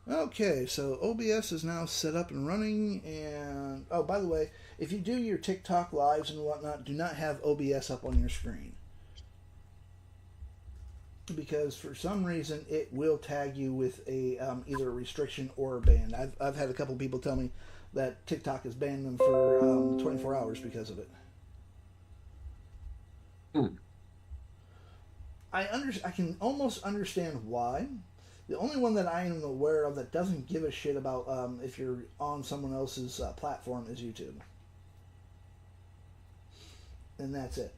Okay, so OBS is now set up and running. And oh, by the way, if you do your TikTok lives and whatnot, do not have OBS up on your screen because for some reason it will tag you with a either a restriction or a ban. I've had a couple people tell me that TikTok has banned them for 24 hours because of it. Hmm. I can almost understand why. The only one that I am aware of that doesn't give a shit about if you're on someone else's platform is YouTube, and that's it.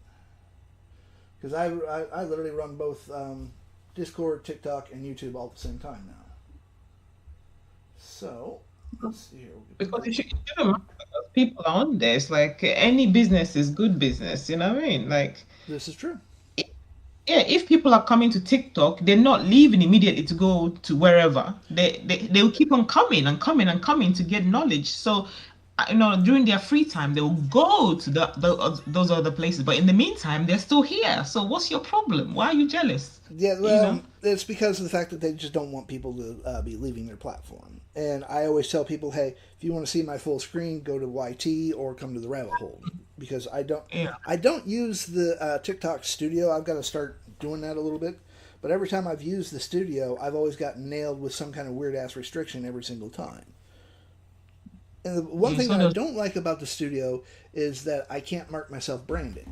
Because I literally run both Discord, TikTok, and YouTube all at the same time now. So let's see here. We'll put Because that. it shouldn't matter because people are on there. It's like any business is good business. You know what I mean? Like, This is true. yeah, if people are coming to TikTok, they're not leaving immediately to go to wherever. They will keep on coming and coming and coming to get knowledge. So, during their free time, they will go to those other places. But in the meantime, they're still here. So, what's your problem? Why are you jealous? Yeah, You know? well, it's because of the fact that they just don't want people to be leaving their platform. And I always tell people, hey, if you want to see my full screen, go to YT or come to the rabbit hole because Yeah. I don't use the TikTok Studio. I've got to start doing that a little bit. But every time I've used the Studio, I've always gotten nailed with some kind of weird ass restriction every single time. And the one You thing saw that I those. don't like about the Studio is that I can't mark myself branded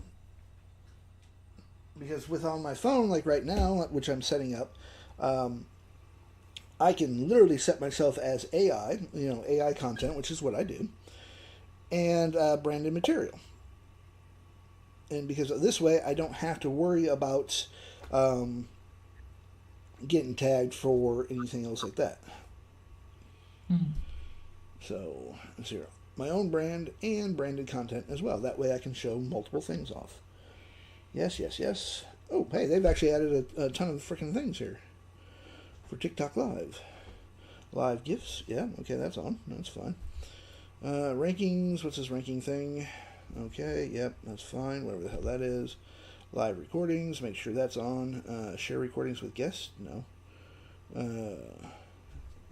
because with on my phone, like right now, which I'm setting up, um, I can literally set myself as AI, AI content, which is what I do, and branded material. And because of this way, I don't have to worry about um, getting tagged for anything else like that. Hmm. So, zero. My own brand and branded content as well. That way I can show multiple things off. Yes, yes, yes. Oh, hey, they've actually added a ton of freaking things here for TikTok Live. Live gifts. Yeah, okay, that's on. That's fine. Rankings. What's this ranking thing? Okay, yep, that's fine. Whatever the hell that is. Live recordings. Make sure that's on. Share recordings with guests. No.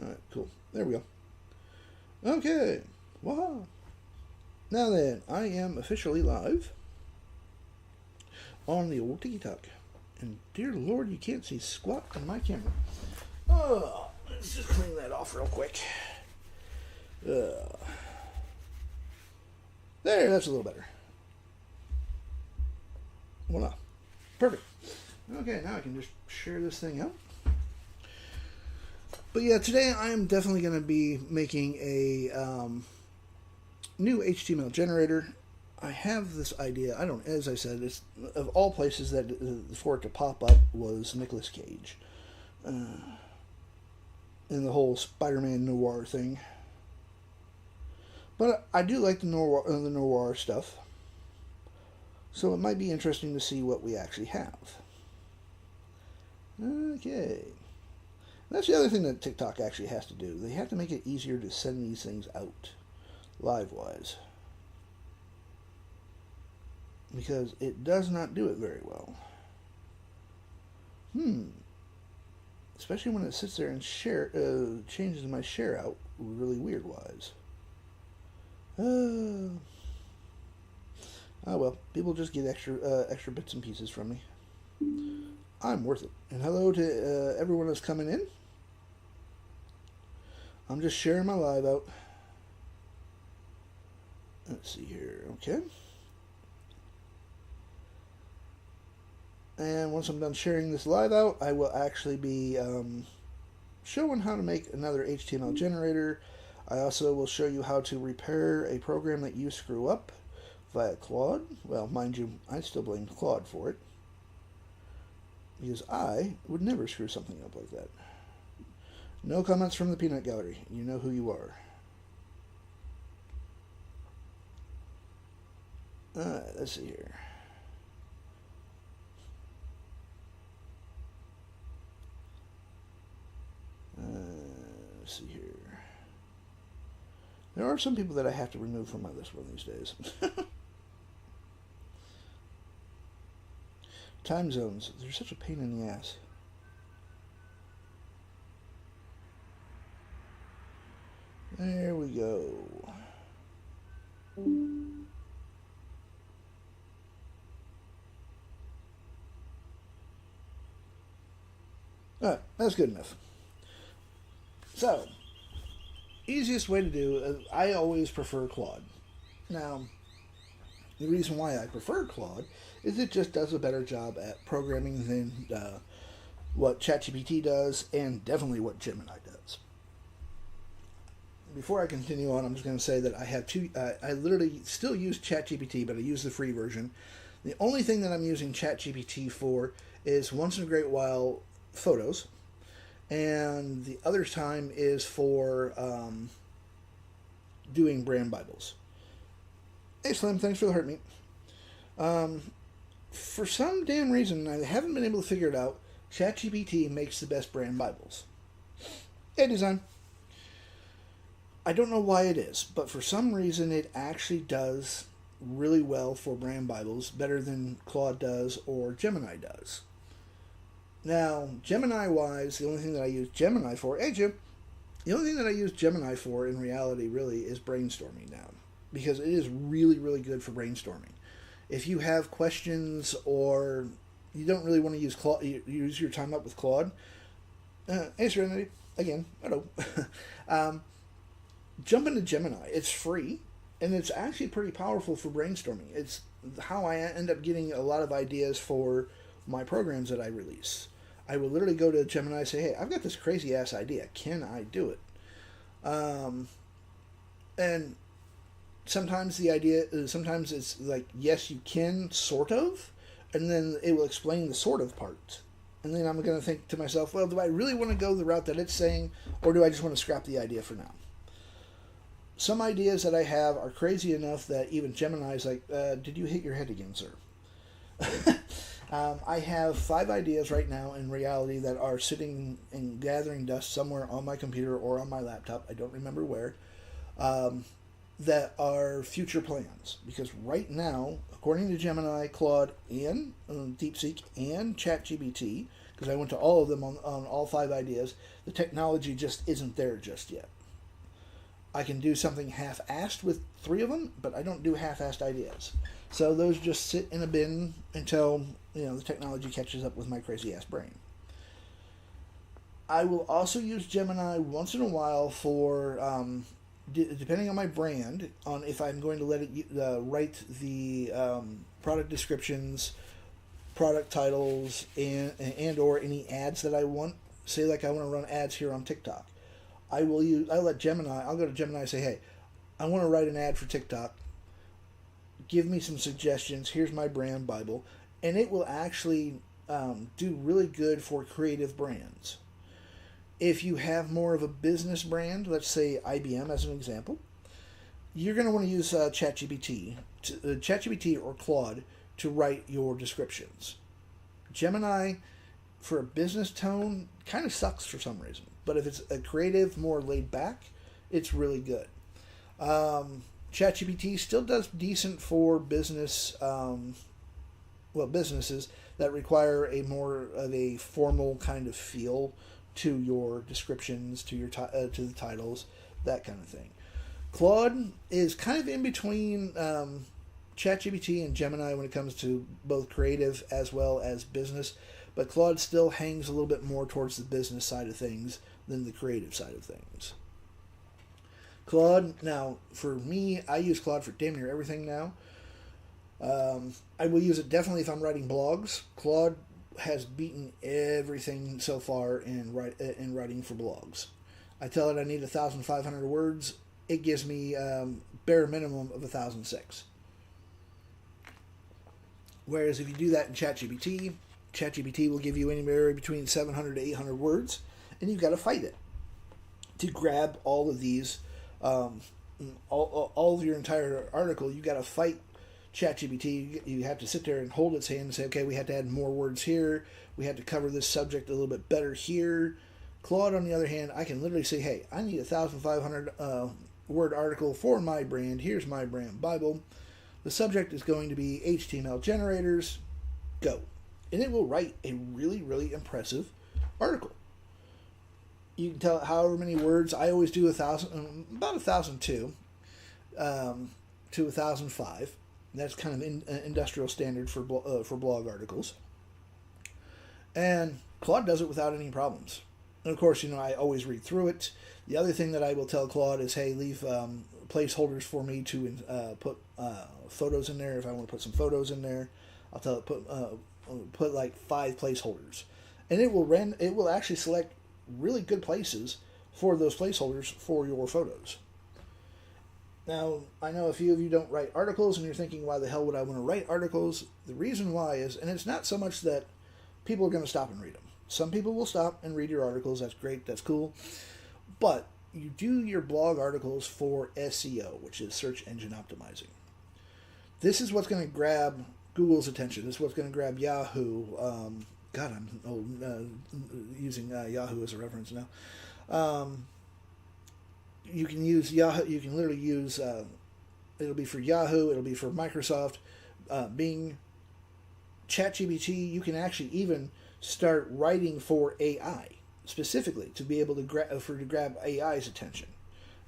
All right, cool. There we go. Okay. Wow. Now then, I am officially live on the old TikTok. And dear Lord, you can't see squat in my camera. Oh, let's just clean that off real quick. Uh, there, that's a little better. Voila. Perfect. Okay, now I can just share this thing out. But yeah, today I am definitely going to be making a new HTML generator. I have this idea. I don't, as I said, it's of all places that for it to pop up was Nicolas Cage, in the whole Spider-Man noir thing. But I do like the noir stuff, so it might be interesting to see what we actually have. Okay. That's the other thing that TikTok actually has to do. They have to make it easier to send these things out live wise because it does not do it very well. Hmm. Especially when it sits there and changes my share out really weird wise. Uh, oh well, people just get extra bits and pieces from me. I'm worth it. And hello to everyone that's coming in. I'm just sharing my live out. Let's see here. Okay. And once I'm done sharing this live out, I will actually be showing how to make another HTML generator. I also will show you how to repair a program that you screw up via Claude. Well, mind you, I still blame Claude for it because I would never screw something up like that. No comments from the peanut gallery. You know who you are. Alright, let's see here. Let's see here. There are some people that I have to remove from my list one of these days. Time zones. They're such a pain in the ass. There we go. Alright, that's good enough. So, easiest way to do, I always prefer Claude. Now, the reason why I prefer Claude is it just does a better job at programming than what ChatGPT does, and definitely what Gemini does. Before I continue on, I'm just going to say that I have two. I literally still use ChatGPT, but I use the free version. The only thing that I'm using ChatGPT for is once in a great while photos, and the other time is for doing brand Bibles. Hey Slim, thanks for the heart meat. For some damn reason, I haven't been able to figure it out. ChatGPT makes the best brand Bibles. Hey design. I don't know why it is, but for some reason it actually does really well for brand Bibles, better than Claude does or Gemini does. Now, Gemini wise, the only thing that I use Gemini for, hey Jim, the only thing that I use Gemini for in reality really is brainstorming now, because it is really, really good for brainstorming. If you have questions or you don't really want to use Claude, use your time up with Claude, hey Serenity, again, hello. Jump into Gemini. It's free, and it's actually pretty powerful for brainstorming. It's how I end up getting a lot of ideas for my programs that I release. I will literally go to Gemini and say, hey, I've got this crazy ass idea. Can I do it? And sometimes sometimes it's like, yes, you can, sort of, and then it will explain the sort of part. And then I'm going to think to myself, well, do I really want to go the route that it's saying, or do I just want to scrap the idea for now? Some ideas that I have are crazy enough that even Gemini is like, did you hit your head again, sir? I have 5 ideas right now in reality that are sitting and gathering dust somewhere on my computer or on my laptop. I don't remember where. That are future plans. Because right now, according to Gemini, Claude, and DeepSeek, and ChatGPT, because I went to all of them on all 5 ideas, the technology just isn't there just yet. I can do something half-assed with 3 of them, but I don't do half-assed ideas. So those just sit in a bin until the technology catches up with my crazy-ass brain. I will also use Gemini once in a while for, depending on my brand, on if I'm going to let it write the product descriptions, product titles, and or any ads that I want. Say like I want to run ads here on TikTok. I'll go to Gemini and say, hey, I want to write an ad for TikTok. Give me some suggestions. Here's my brand Bible. And it will actually do really good for creative brands. If you have more of a business brand, let's say IBM as an example, you're going to want to use ChatGPT or Claude to write your descriptions. Gemini, for a business tone, kind of sucks for some reason. But if it's a creative, more laid back, it's really good. ChatGPT still does decent for business, businesses that require a more of a formal kind of feel to your descriptions, to your to the titles, that kind of thing. Claude is kind of in between ChatGPT and Gemini when it comes to both creative as well as business, but Claude still hangs a little bit more towards the business side of things than the creative side of things. Claude, now, for me, I use Claude for damn near everything now. I will use it definitely if I'm writing blogs. Claude has beaten everything so far in writing for blogs. I tell it I need 1,500 words. It gives me bare minimum of 1,006. Whereas if you do that in ChatGPT, ChatGPT will give you anywhere between 700 to 800 words, and you've got to fight it to grab all of these, all of your entire article. You've got to fight ChatGPT. You have to sit there and hold its hand and say, okay, we have to add more words here. We have to cover this subject a little bit better here. Claude, on the other hand, I can literally say, hey, I need 1,500 word article for my brand. Here's my brand Bible. The subject is going to be HTML generators. Go. And it will write a really, really impressive article. You can tell however many words. I always do about 1,002 to 1,005. That's kind of industrial standard for blog articles. And Claude does it without any problems. And of course, I always read through it. The other thing that I will tell Claude is, hey, leave placeholders for me to put photos in there. If I want to put some photos in there, I'll tell it put like 5 placeholders, and it will actually select really good places for those placeholders for your photos. Now, I know a few of you don't write articles, and you're thinking, why the hell would I want to write articles? The reason why is, and it's not so much that people are going to stop and read them. Some people will stop and read your articles. That's great. That's cool. But you do your blog articles for SEO, which is search engine optimizing. This is what's going to grab Google's attention. This is what's going to grab Yahoo. I'm old, using Yahoo as a reference now. You can use Yahoo. You can literally use. It'll be for Yahoo. It'll be for Microsoft, Bing, ChatGPT. You can actually even start writing for AI specifically to be able to grab AI's attention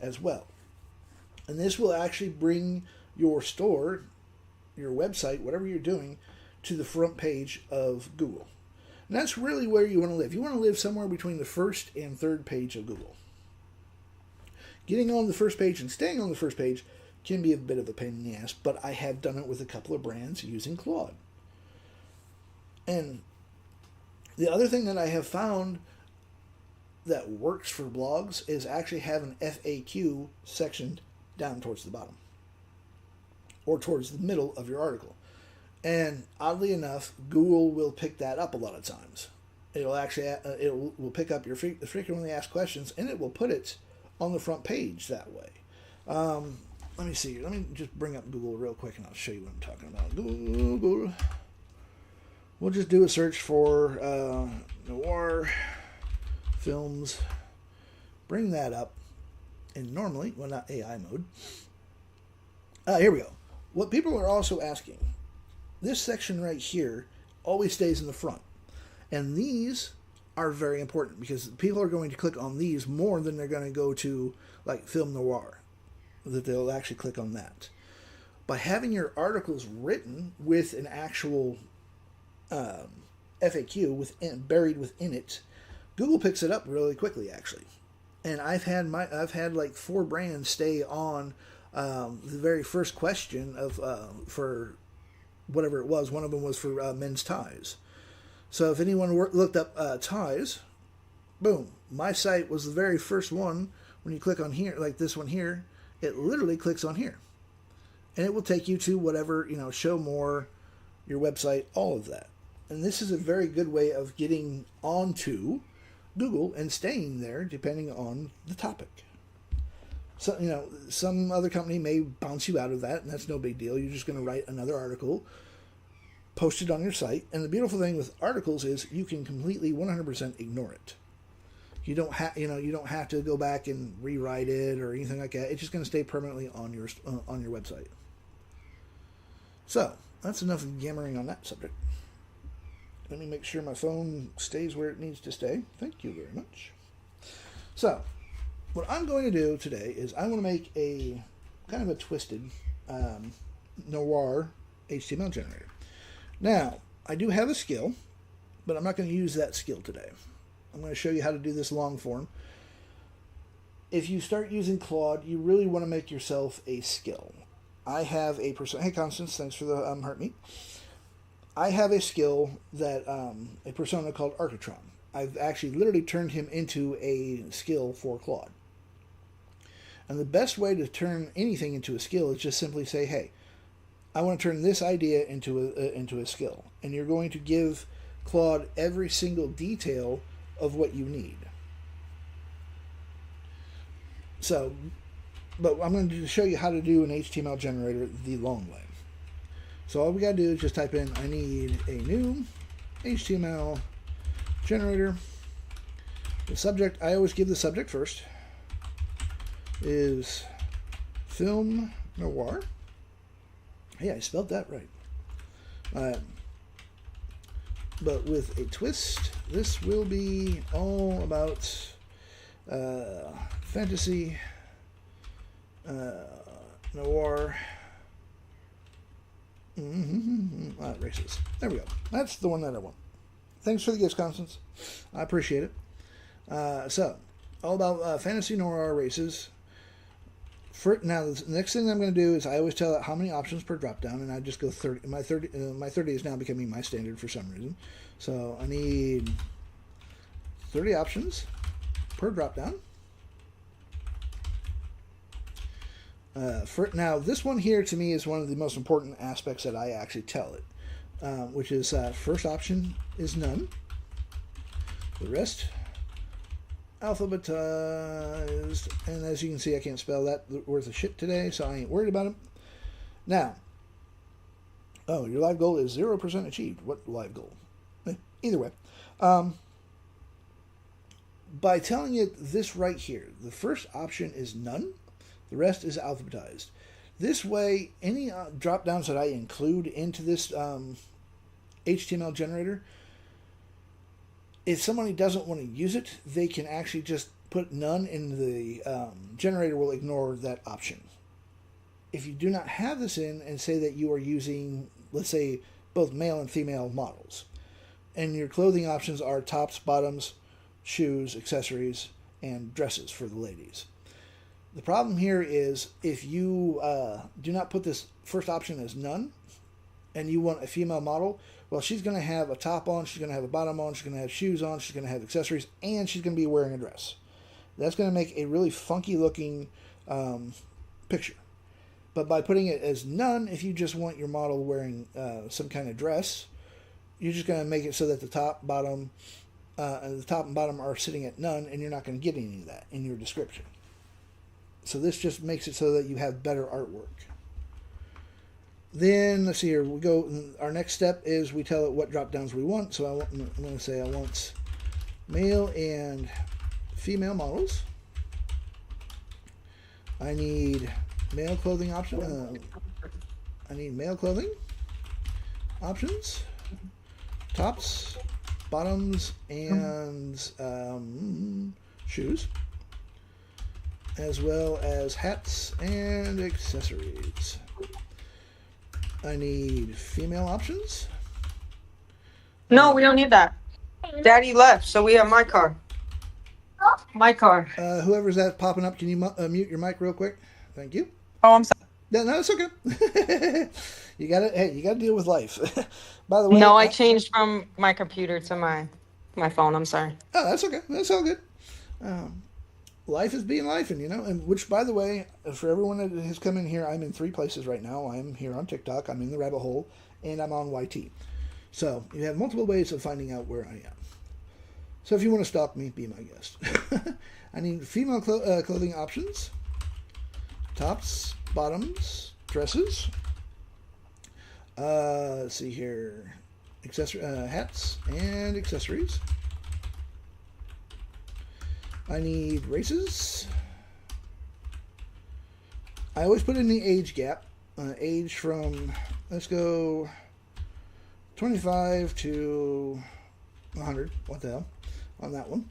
as well. And this will actually bring your store, your website, whatever you're doing, to the front page of Google. And that's really where you want to live. You want to live somewhere between the first and third page of Google. Getting on the first page and staying on the first page can be a bit of a pain in the ass, but I have done it with a couple of brands using Claude. And the other thing that I have found that works for blogs is actually have an FAQ section down towards the bottom or towards the middle of your article. And oddly enough, Google will pick that up a lot of times. It'll actually will pick up your frequently asked questions, and it will put it on the front page that way. Let me see. Let me just bring up Google real quick, and I'll show you what I'm talking about. Google. We'll just do a search for noir films. Bring that up. And normally, well, not AI mode. Here we go. What people are also asking, this section right here always stays in the front. And these are very important because people are going to click on these more than they're going to go to like film noir. That they'll actually click on that. By having your articles written with an actual FAQ buried within it, Google picks it up really quickly, actually. And I've had like 4 brands stay on the very first question of for whatever it was. One of them was for men's ties. So if anyone looked up ties, boom, my site was the very first one. When you click on here, like this one here, it literally clicks on here, and it will take you to whatever, show more, your website, all of that. And this is a very good way of getting onto Google and staying there depending on the topic. So, some other company may bounce you out of that, and that's no big deal. You're just going to write another article, post it on your site. And the beautiful thing with articles is you can completely 100% ignore it. You don't have to go back and rewrite it or anything like that. It's just going to stay permanently on your website. So, that's enough yammering on that subject. Let me make sure my phone stays where it needs to stay. Thank you very much. So, what I'm going to do today is I want to make a kind of a twisted noir HTML generator. Now, I do have a skill, but I'm not going to use that skill today. I'm going to show you how to do this long form. If you start using Claude, you really want to make yourself a skill. I have a persona. Hey, Constance, thanks for the heart meat. I have a skill that a persona called Architron. I've actually literally turned him into a skill for Claude. And the best way to turn anything into a skill is just simply say, hey, I want to turn this idea into a skill. And you're going to give Claude every single detail of what you need. So, but I'm going to show you how to do an HTML generator the long way. So all we got to do is just type in, I need a new HTML generator. The subject, I always give the subject first, is film noir. Hey, I spelled that right. But with a twist, this will be all about Fantasy, noir. Races. There we go. That's the one that I want. Thanks for the gifts, Constance. I appreciate it. So, all about fantasy noir races. Now, the next thing I'm going to do is I always tell it how many options per drop down, and I just go 30. My 30 is now becoming my standard for some reason. So I need 30 options per drop down. Now, this one here to me is one of the most important aspects that I actually tell it, which is first option is none. The rest alphabetized, and as you can see, I can't spell that worth of shit today, so I ain't worried about it. Now, your live goal is 0% achieved. What live goal? Either way, by telling it this right here, the first option is none. The rest is alphabetized. This way, any drop downs that I include into this HTML generator, if somebody doesn't want to use it, they can actually just put none in the generator will ignore that option. If you do not have this in and say that you are using, let's say, both male and female models, and your clothing options are tops, bottoms, shoes, accessories, and dresses for the ladies. The problem here is if you do not put this first option as none, and you want a female model, well, she's going to have a top on, she's going to have a bottom on, she's going to have shoes on, she's going to have accessories, and she's going to be wearing a dress. That's going to make a really funky looking picture. But by putting it as none, if you just want your model wearing some kind of dress, you're just going to make it so that the top and bottom are sitting at none, and you're not going to get any of that in your description. So this just makes it so that you have better artwork. Then, let's see here, our next step is we tell it what drop downs we want. So I'm going to say I want male and female models. I need male clothing option. I need male clothing options, tops, bottoms, and shoes, as well as hats and accessories. I need female options. No, we don't need that. Daddy left, so we have my car. My car. Whoever's that popping up, can you mute your mic real quick? Thank you. Oh, I'm sorry. No, it's okay. You got to. Hey, you got to deal with life. By the way, No, I changed from my computer to my phone. I'm sorry. Oh, that's okay. That's all good. Life is being life, and and which, by the way, for everyone that has come in here, I'm in 3 places right now. I'm here on TikTok, I'm in the rabbit hole, and I'm on YT. So you have multiple ways of finding out where I am. So if you want to stalk me, be my guest. I need female clothing options, tops, bottoms, dresses. Let's see here, hats and accessories. I need races. I always put in the age gap. Age from, let's go 25 to 100. What the hell? On that one.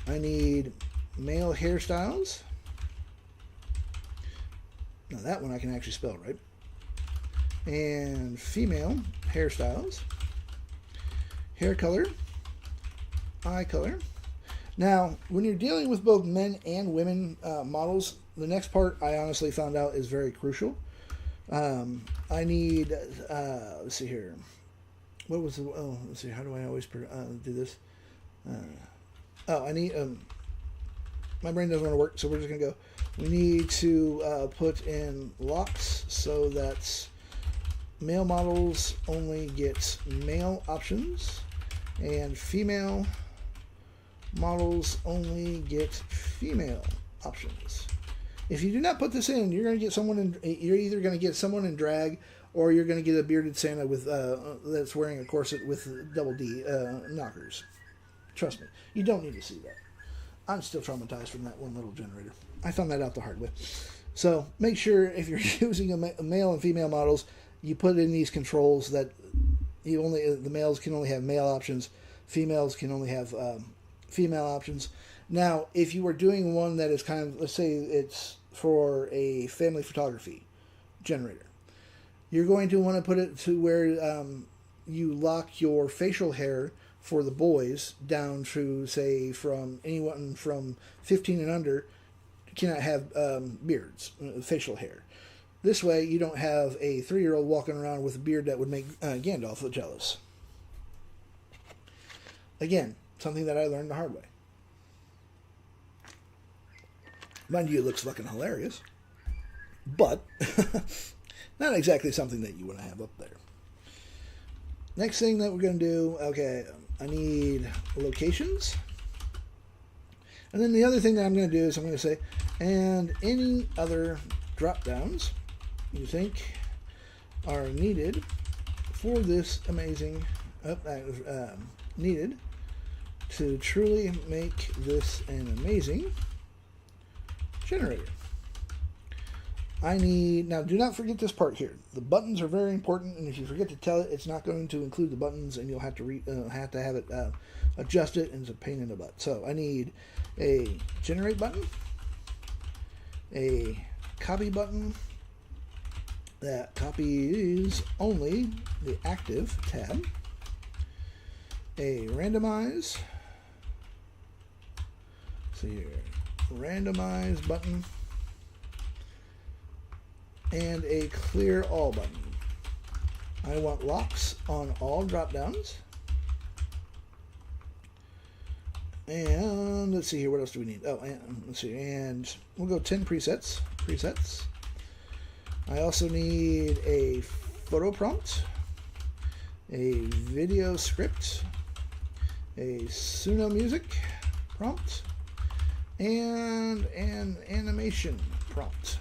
I need male hairstyles. Now that one I can actually spell right. And female hairstyles. Hair color. Eye color. Now, when you're dealing with both men and women models, the next part I honestly found out is very crucial. I need, let's see here. What was the, let's see, how do I always do this? I need, my brain doesn't want to work, so we're just going to go. We need to put in locks so that male models only get male options, and female models only get female options. If you do not put this in, you're going to get you're either going to get someone in drag, or you're going to get a bearded Santa with that's wearing a corset with double D knockers. Trust me, you don't need to see that. I'm still traumatized from that one little generator. I found that out the hard way. So make sure if you're using a male and female models, you put in these controls that the males can only have male options, females can only have female options, Now, if you were doing one that is kind of, let's say it's for a family photography generator, you're going to want to put it to where you lock your facial hair for the boys down to, say, from anyone from 15 and under cannot have beards, facial hair. This way, you don't have a 3-year-old walking around with a beard that would make Gandalf look jealous. Again, something that I learned the hard way. Mind you, it looks fucking hilarious. But, not exactly something that you want to have up there. Next thing that we're going to do, okay, I need locations. And then the other thing that I'm going to do is I'm going to say, and any other drop downs you think are needed for this amazing, needed to truly make this an amazing generator. I need, now do not forget this part here. The buttons are very important, and if you forget to tell it, it's not going to include the buttons, and you'll have to have it adjusted, and it's a pain in the butt. So I need a generate button, a copy button that copies only the active tab, a randomize, see here, randomize button, and a clear all button. I want locks on all drop downs. And let's see here, what else do we need? Oh, and let's see, and we'll go 10 presets. I also need a photo prompt, a video script, a Suno music prompt, and an animation prompt.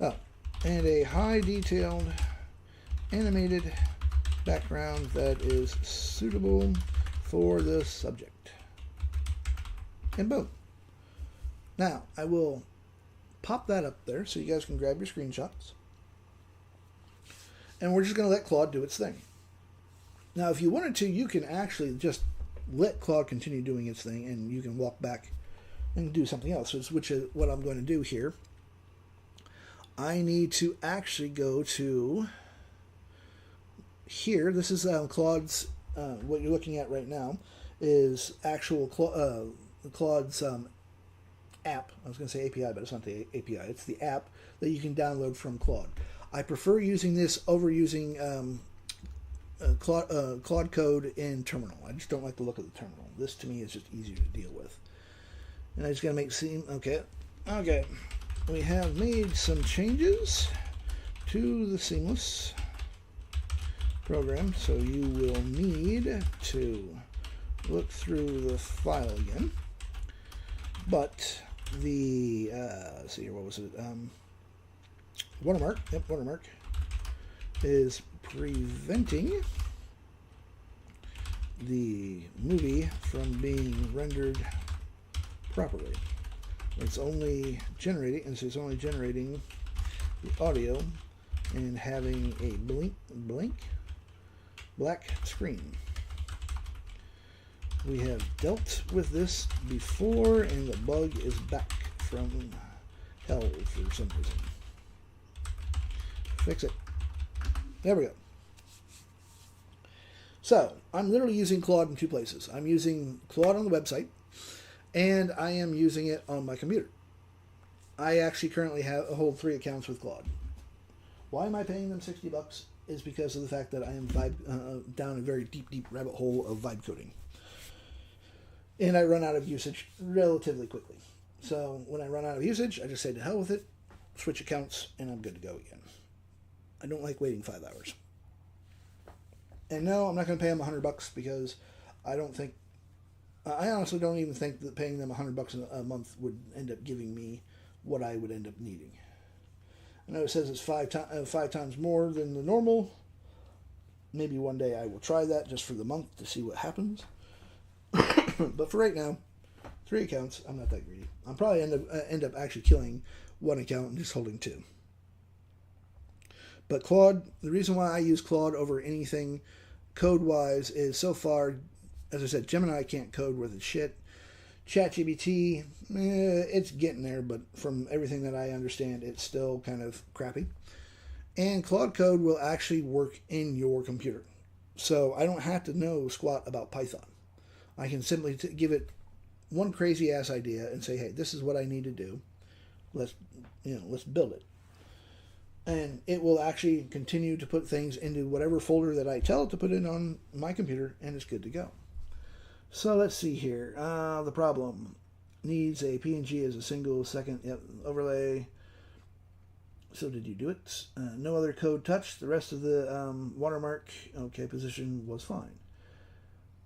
Oh, and a high detailed animated background that is suitable for the subject. And boom. Now, I will pop that up there so you guys can grab your screenshots. And we're just going to let Claude do its thing. Now, if you wanted to, you can actually just let Claude continue doing its thing, and you can walk back and do something else, which is what I'm going to do here. I need to actually go to here. This is Claude's, what you're looking at right now is actual Claude's app. I was going to say API, but it's not the API. It's the app that you can download from Claude. I prefer using this over using Claude Code in Terminal. I just don't like the look of the terminal. This, to me, is just easier to deal with. And I just got to make seem, okay. We have made some changes to the Seamless program, so you will need to look through the file again. But the, let's see here, what was it? Watermark, watermark is preventing the movie from being rendered properly. It's only generating, and so it's only generating the audio and having a blank black screen. We have dealt with this before, and the bug is back from hell for some reason. Fix it. There we go. So, I'm literally using Claude in two places. I'm using Claude on the website, and I am using it on my computer. I actually currently hold 3 accounts with Claude. Why am I paying them $60? Is because of the fact that I am down a very deep rabbit hole of vibe coding. And I run out of usage relatively quickly. So when I run out of usage, I just say to hell with it, switch accounts, and I'm good to go again. I don't like waiting 5 hours. And no, I'm not going to pay them $100 because I don't think, I honestly don't even think that paying them $100 a month would end up giving me what I would end up needing. I know it says it's 5 times more than the normal. Maybe one day I will try that just for the month to see what happens. But for right now, 3 accounts, I'm not that greedy. I'll probably end up actually killing 1 account and just holding 2. But Claude, the reason why I use Claude over anything code-wise is so far, as I said, Gemini can't code worth its shit. ChatGPT, it's getting there, but from everything that I understand, it's still kind of crappy. And Claude Code will actually work in your computer. So I don't have to know squat about Python. I can simply give it one crazy ass idea and say, hey, this is what I need to do. Let's build it. And it will actually continue to put things into whatever folder that I tell it to put it on my computer, and it's good to go. So let's see here. The problem needs a PNG as a single second overlay. So did you do it? No other code touched. The rest of the watermark, position was fine.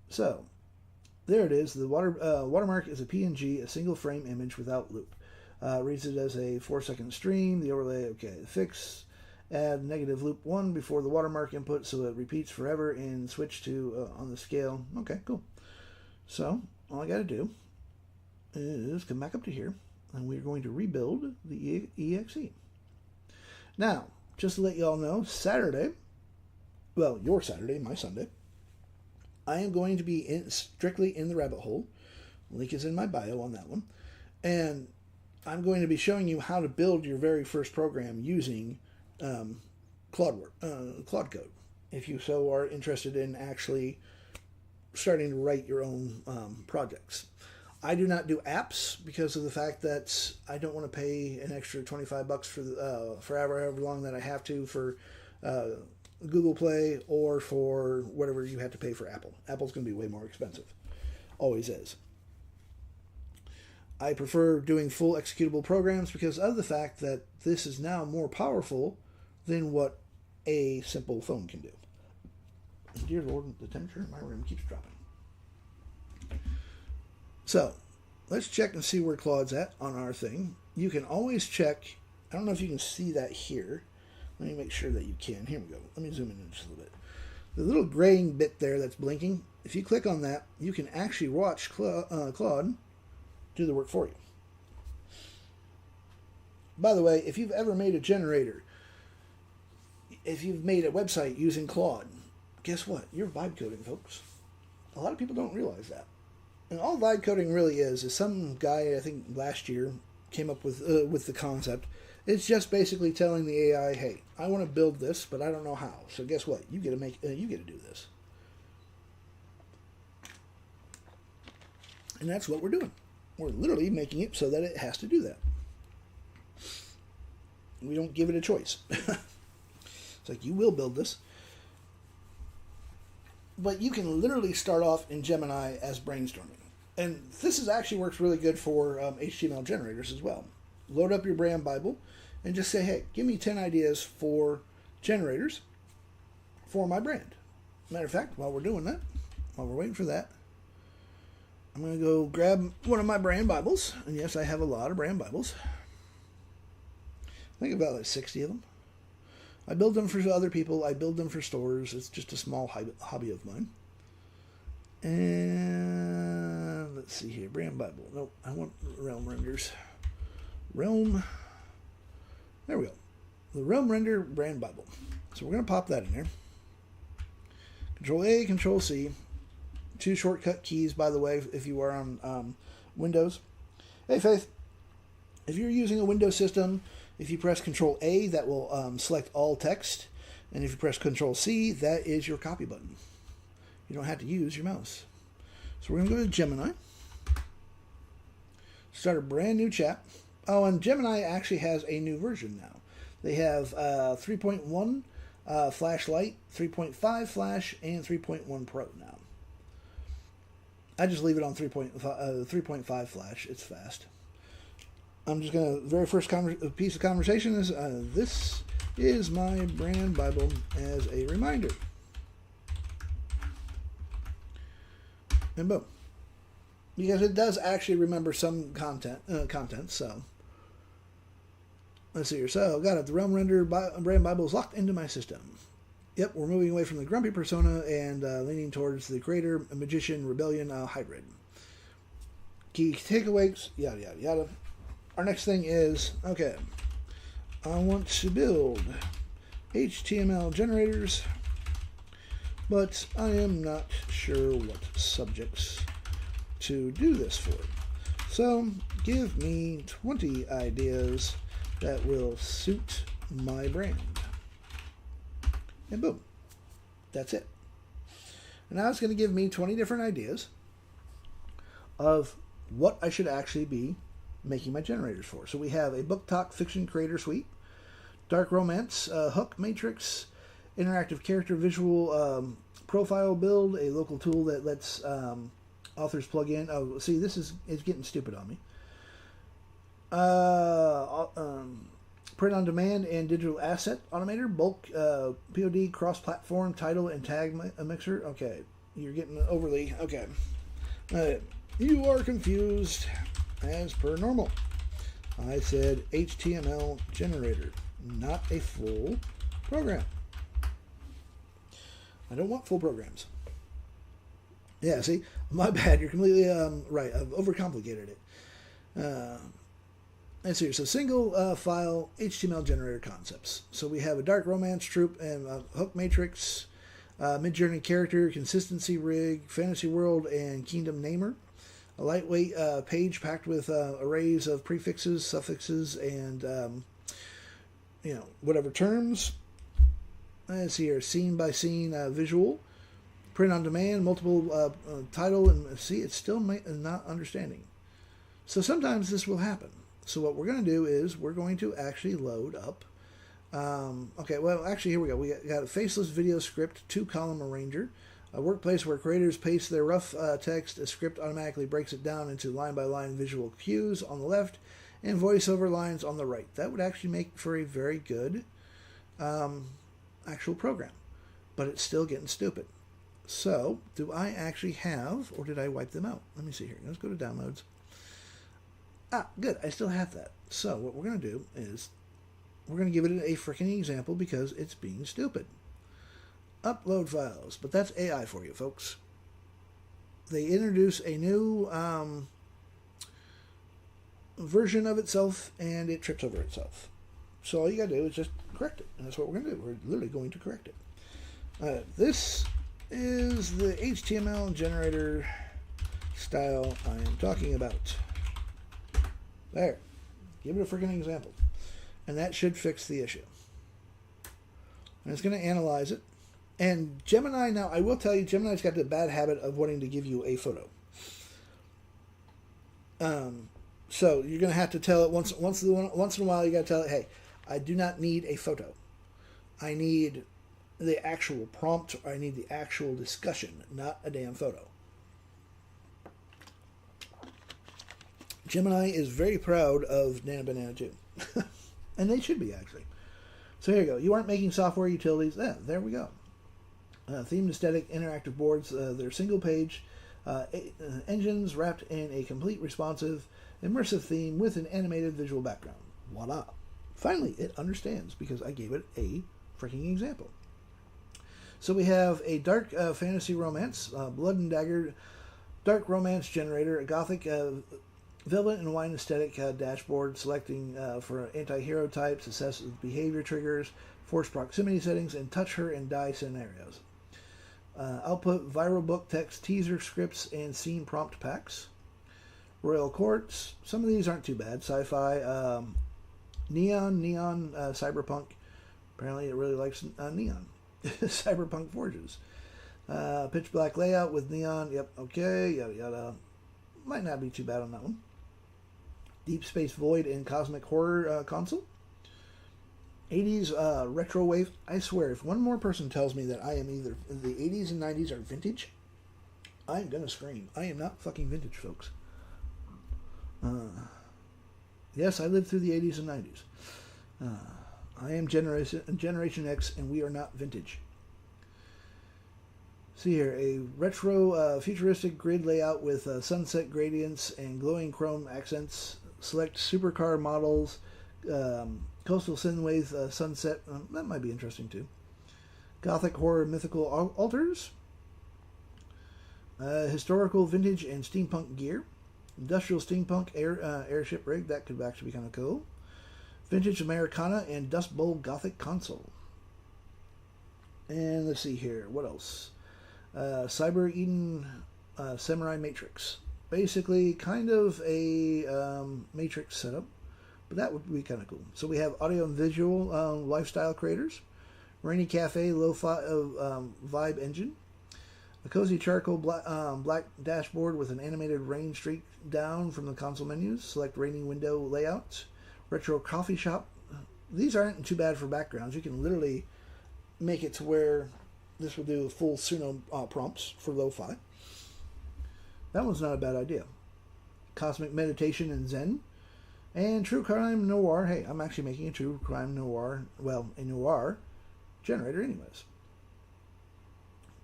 So there it is. The watermark is a PNG, a single frame image without loop. Reads it as a 4-second stream. The overlay, fix. Add negative loop 1 before the watermark input so it repeats forever and switch to on the scale. Okay, cool. So all I got to do is come back up to here and we're going to rebuild the exe. Now, just to let you all know, Saturday, well, your Saturday, my Sunday, I am going to be strictly in the rabbit hole. Link is in my bio on that one. And I'm going to be showing you how to build your very first program using Claude Code. If you so are interested in actually starting to write your own projects. I do not do apps because of the fact that I don't want to pay an extra $25 for however long that I have to for Google Play or for whatever you have to pay for Apple. Apple's going to be way more expensive. Always is. I prefer doing full executable programs because of the fact that this is now more powerful than what a simple phone can do. Dear Lord, the temperature in my room keeps dropping. So, let's check and see where Claude's at on our thing. You can always check. I don't know if you can see that here. Let me make sure that you can. Here we go. Let me zoom in just a little bit. The little graying bit there that's blinking, if you click on that, you can actually watch Claude do the work for you. By the way, if you've ever made a generator, if you've made a website using Claude, guess what? You're vibe coding, folks. A lot of people don't realize that. And all vibe coding really is some guy, I think last year, came up with the concept. It's just basically telling the AI, hey, I want to build this, but I don't know how. So guess what? You get to do this. And that's what we're doing. We're literally making it so that it has to do that. We don't give it a choice. It's like, you will build this. But you can literally start off in Gemini as brainstorming. And this actually works really good for HTML generators as well. Load up your brand Bible and just say, hey, give me 10 ideas for generators for my brand. Matter of fact, while we're doing that, while we're waiting for that, I'm going to go grab one of my brand Bibles. And yes, I have a lot of brand Bibles. I think about like 60 of them. I build them for other people. I build them for stores. It's just a small hobby of mine. And let's see here. Brand Bible. Nope, I want Realm Renders. Realm. There we go. The Realm Render Brand Bible. So we're going to pop that in there. Control A, Control C. 2 shortcut keys, by the way, if you are on Windows. Hey, Faith. If you're using a Windows system, if you press Control A, that will select all text. And if you press Control C, that is your copy button. You don't have to use your mouse. So we're going to go to Gemini. Start a brand new chat. Oh, and Gemini actually has a new version now. They have 3.1 Flash Lite, 3.5 Flash, and 3.1 Pro now. I just leave it on 3.5 Flash. It's fast. I'm just going to, very first piece of conversation is, this is my brand Bible as a reminder. And boom. Because it does actually remember some content, so. Let's see here. So, got it. The Realm Render brand Bible is locked into my system. Yep, we're moving away from the grumpy persona and leaning towards the creator, magician, rebellion, hybrid. Key takeaways, yada, yada, yada. Our next thing is, okay, I want to build HTML generators, but I am not sure what subjects to do this for. So give me 20 ideas that will suit my brand. And boom, that's it. And now it's going to give me 20 different ideas of what I should actually be making my generators for. So we have a book talk fiction creator suite, dark romance, hook matrix, interactive character visual profile build, a local tool that lets authors plug in. Oh, see, this is getting stupid on me. Print on demand and digital asset automator, bulk POD, cross-platform, title and tag mixer. Okay, you're getting overly okay. You are confused, as per normal. I said HTML generator, not a full program. I don't want full programs. Yeah, see, my bad. You're completely right. I've overcomplicated it. Let's see here. So single file HTML generator concepts. So we have a dark romance troop and a hook matrix, mid-journey character, consistency rig, fantasy world, and kingdom namer. A lightweight page packed with arrays of prefixes, suffixes, and whatever terms. Let's see here. Scene by scene visual. Print on demand, multiple title, and see, it's still not understanding. So sometimes this will happen. So what we're going to do is we're going to actually load up. Okay, well, actually, here we go. We got a faceless video script, 2-column arranger, a workplace where creators paste their rough text. A script automatically breaks it down into line-by-line visual cues on the left and voiceover lines on the right. That would actually make for a very good actual program, but it's still getting stupid. So, do I actually have, or did I wipe them out? Let me see here. Let's go to downloads. Ah, good. I still have that. So, what we're going to do is we're going to give it a freaking example because it's being stupid. Upload files. But that's AI for you, folks. They introduce a new version of itself, and it trips over itself. So, all you got to do is just correct it. And that's what we're going to do. We're literally going to correct it. This is the HTML generator style I am talking about. There. Give it a freaking example. And that should fix the issue. And it's going to analyze it. And Gemini, now I will tell you, Gemini's got the bad habit of wanting to give you a photo. So you're going to have to tell it once in a while, you got to tell it, hey, I do not need a photo. I need the actual prompt, or I need the actual discussion, not a damn photo. Gemini is very proud of Nana Banana 2. And they should be, actually. So here you go. You aren't making software utilities. There we go. Themed aesthetic interactive boards. They're single page engines wrapped in a complete responsive immersive theme with an animated visual background. Voila. Finally, it understands because I gave it a freaking example. So we have a dark fantasy romance, Blood and Dagger, dark romance generator, a gothic velvet and wine aesthetic dashboard, selecting for anti-hero types, assess behavior triggers, force proximity settings, and touch her and die scenarios. Output viral book text teaser scripts and scene prompt packs. Royal Courts. Some of these aren't too bad. Sci-fi. Neon, cyberpunk. Apparently it really likes neon. Cyberpunk Forges. Pitch black layout with neon. Yep, okay. Yada yada. Might not be too bad on that one. Deep Space Void and Cosmic Horror console. 80s retro wave. I swear, if one more person tells me that I am either the 80s and 90s are vintage, I'm gonna scream. I am not fucking vintage, folks. Yes, I lived through the 80s and 90s. I am Generation X, and we are not vintage. See here, a retro futuristic grid layout with sunset gradients and glowing chrome accents. Select supercar models, coastal synthwave sunset. That might be interesting too. Gothic horror mythical altars. Historical vintage and steampunk gear. Industrial steampunk airship rig. That could actually be kind of cool. Vintage Americana and Dust Bowl Gothic console. And let's see here. What else? Cyber Eden Samurai Matrix. basically kind of a matrix setup, but that would be kind of cool. So we have audio and visual lifestyle creators, rainy cafe lo-fi vibe engine, a cozy charcoal black dashboard with an animated rain streak down from the console menus, select rainy window layouts, retro coffee shop. These aren't too bad for backgrounds. You can literally make it to where this will do full Suno prompts for lo-fi. That one's not a bad idea. Cosmic meditation and Zen. And true crime noir. Hey, I'm actually making a true crime noir, well, a noir generator anyways.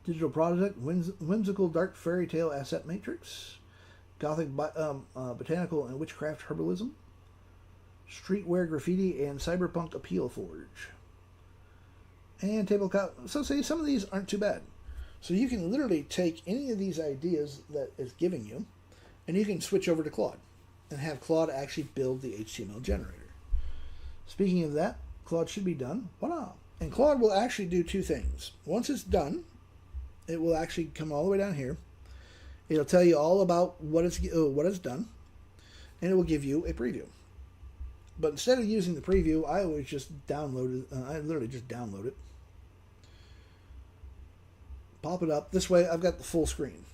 Digital project, whimsical dark fairy tale asset matrix. Gothic botanical and witchcraft herbalism. Streetwear graffiti and cyberpunk appeal forge. And tabletop. So say some of these aren't too bad. So you can literally take any of these ideas that it's giving you, and you can switch over to Claude and have Claude actually build the HTML generator. Speaking of that, Claude should be done. Voila! And Claude will actually do two things. Once it's done, it will actually come all the way down here. It'll tell you all about what it's done, and it will give you a preview. But instead of using the preview, I always just download it. I literally just download it. Pop it up. This way, I've got the full screen.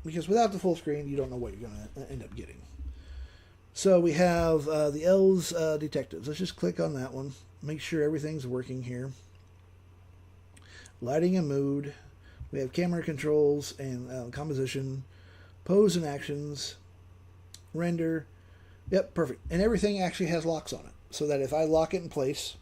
Because without the full screen, you don't know what you're going to end up getting. So we have the L's Detectives. Let's just click on that one. Make sure everything's working here. Lighting and mood. We have camera controls and composition. Pose and actions. Render. Yep, perfect. And everything actually has locks on it. So that if I lock it in place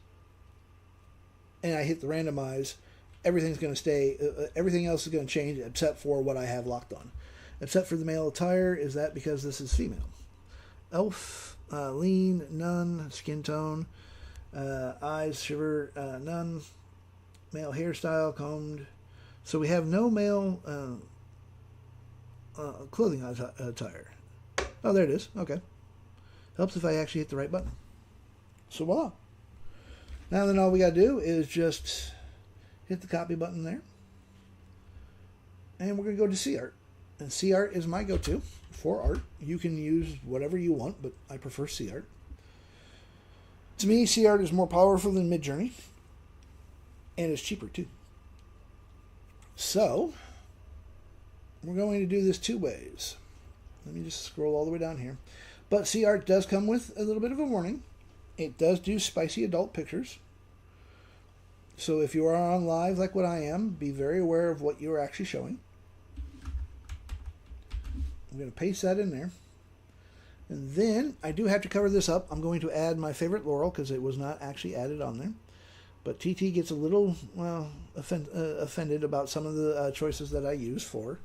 and I hit the randomize, everything's going to stay, everything else is going to change except for what I have locked on. Except for the male attire, is that because this is female? Elf, lean, none, skin tone, eyes, shiver, none, male hairstyle, combed. So we have no male clothing attire. Oh, there it is. Okay. Helps if I actually hit the right button. So voila. Now then all we got to do is just hit the copy button there. And we're going to go to CArt. And CArt is my go-to for art. You can use whatever you want, but I prefer CArt. To me, CArt is more powerful than Midjourney. And it's cheaper too. So, we're going to do this two ways. Let me just scroll all the way down here. But CArt does come with a little bit of a warning. It does do spicy adult pictures. So if you are on live like what I am, be very aware of what you're actually showing. I'm going to paste that in there. And then I do have to cover this up. I'm going to add my favorite Laurel because it was not actually added on there. But TT gets a little, well, offended about some of the choices that I use for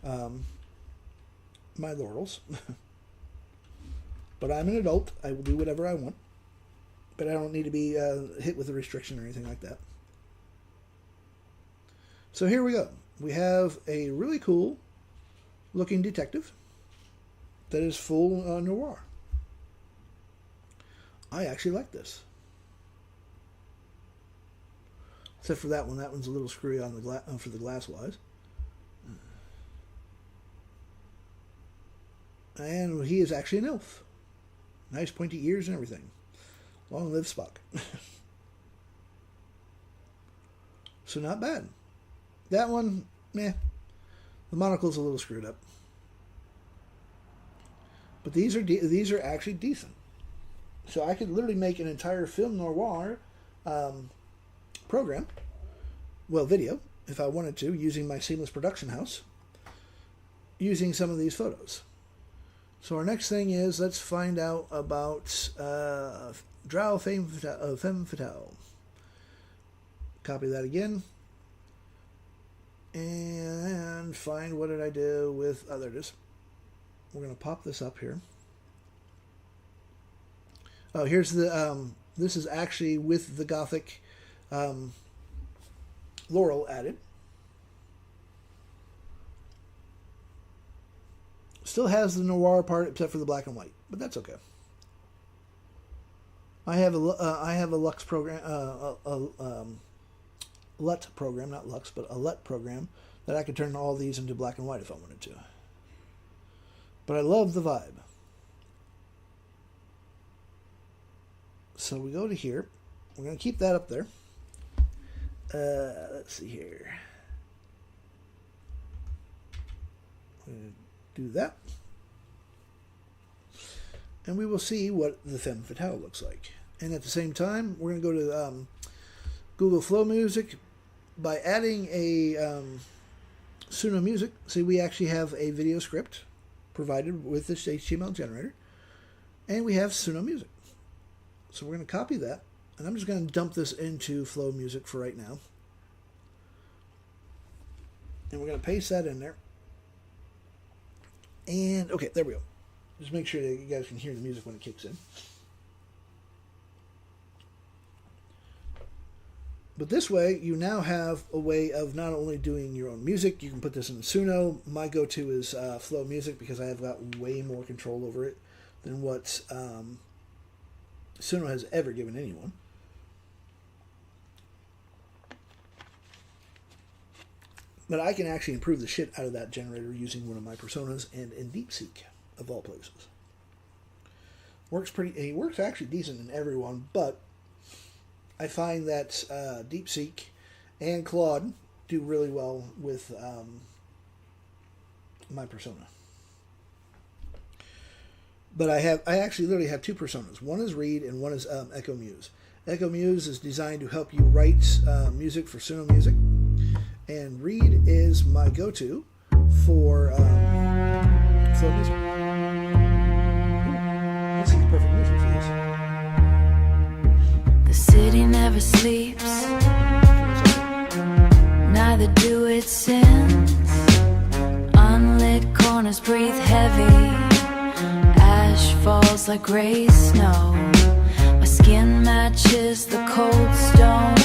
my laurels. But I'm an adult. I will do whatever I want. But I don't need to be hit with a restriction or anything like that. So here we go. We have a really cool looking detective that is full noir. I actually like this. Except for that one. That one's a little screwy on the for the glass wise. And he is actually an elf. Nice pointy ears and everything. Long live Spock. So not bad. That one, meh. The monocle's a little screwed up. But these are actually decent. So I could literally make an entire film noir program, well, video, if I wanted to, using my seamless production house, using some of these photos. So our next thing is, let's find out about Drow Femme Fatale. Copy that again. And find, what did I do with, there it is. We're going to pop this up here. Oh, here's the, this is actually with the Gothic Laurel added. Still has the noir part except for the black and white, but that's okay. I have a Lux program, LUT program, not Lux, but a LUT program that I could turn all these into black and white if I wanted to. But I love the vibe. So we go to here. We're going to keep that up there. Let's see here. Do that. And we will see what the femme fatale looks like. And at the same time, we're going to go to Google Flow Music. By adding a Suno Music, see, we actually have a video script provided with this HTML generator. And we have Suno Music. So we're going to copy that. And I'm just going to dump this into Flow Music for right now. And we're going to paste that in there. And, okay, there we go. Just make sure that you guys can hear the music when it kicks in. But this way, you now have a way of not only doing your own music, you can put this in Suno. My go-to is Flow Music because I have got way more control over it than what Suno has ever given anyone. But I can actually improve the shit out of that generator using one of my personas and in DeepSeek, of all places. He works actually decent in everyone, but I find that DeepSeek and Claude do really well with my persona. But I actually literally have two personas. One is Reed and one is Echo Muse. Echo Muse is designed to help you write music for Suno Music. And Reed is my go-to for Flow Music. This is perfect music for this. The city never sleeps, neither do its sins. Unlit corners breathe heavy, ash falls like gray snow. My skin matches the cold stone,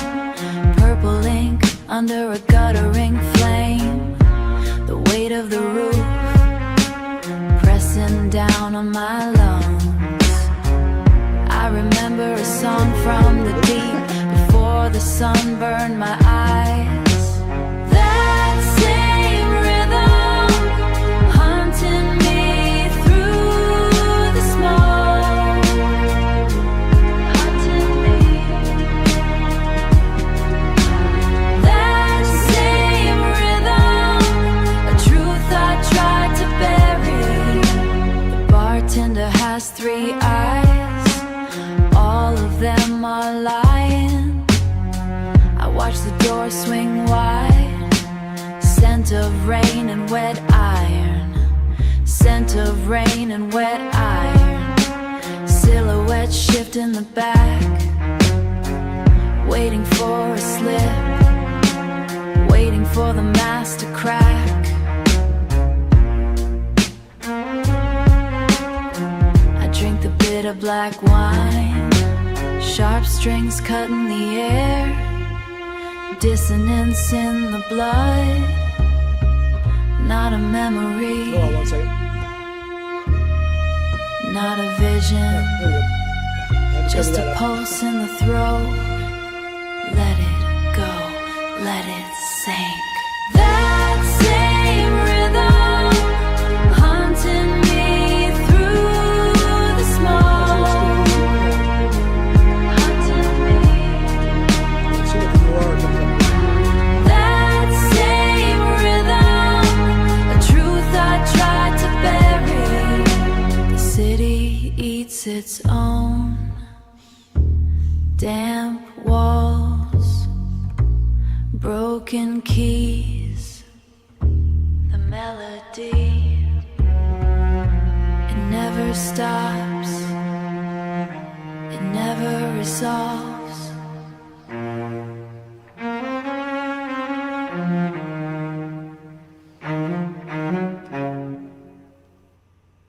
purple ink under a guttering flame. The weight of the roof pressing down on my lungs. I remember a song from the deep before the sun burned my eyes. That same rhythm haunting me through the smoke, haunting me. That same rhythm, a truth I tried to bury. The bartender has 3 eyes, all of them are lying. I watch the door swing wide, scent of rain and wet iron, scent of rain and wet iron. Silhouette shift in the back, waiting for a slip, waiting for the mask to crack. I drink the bitter black wine, sharp strings cut in the air, dissonance in the blood, not a memory, Hold on 1 second. not a vision, There we go. I had to just cover a that up. pulse in the throat. Let it go, let it sink. That same rhythm haunting me through the smoke, haunting me. Let's see what the noir comes up with. That same rhythm, a truth I tried to bury. The city eats its own damp walls, broken keys, the melody, it never stops, it never resolves.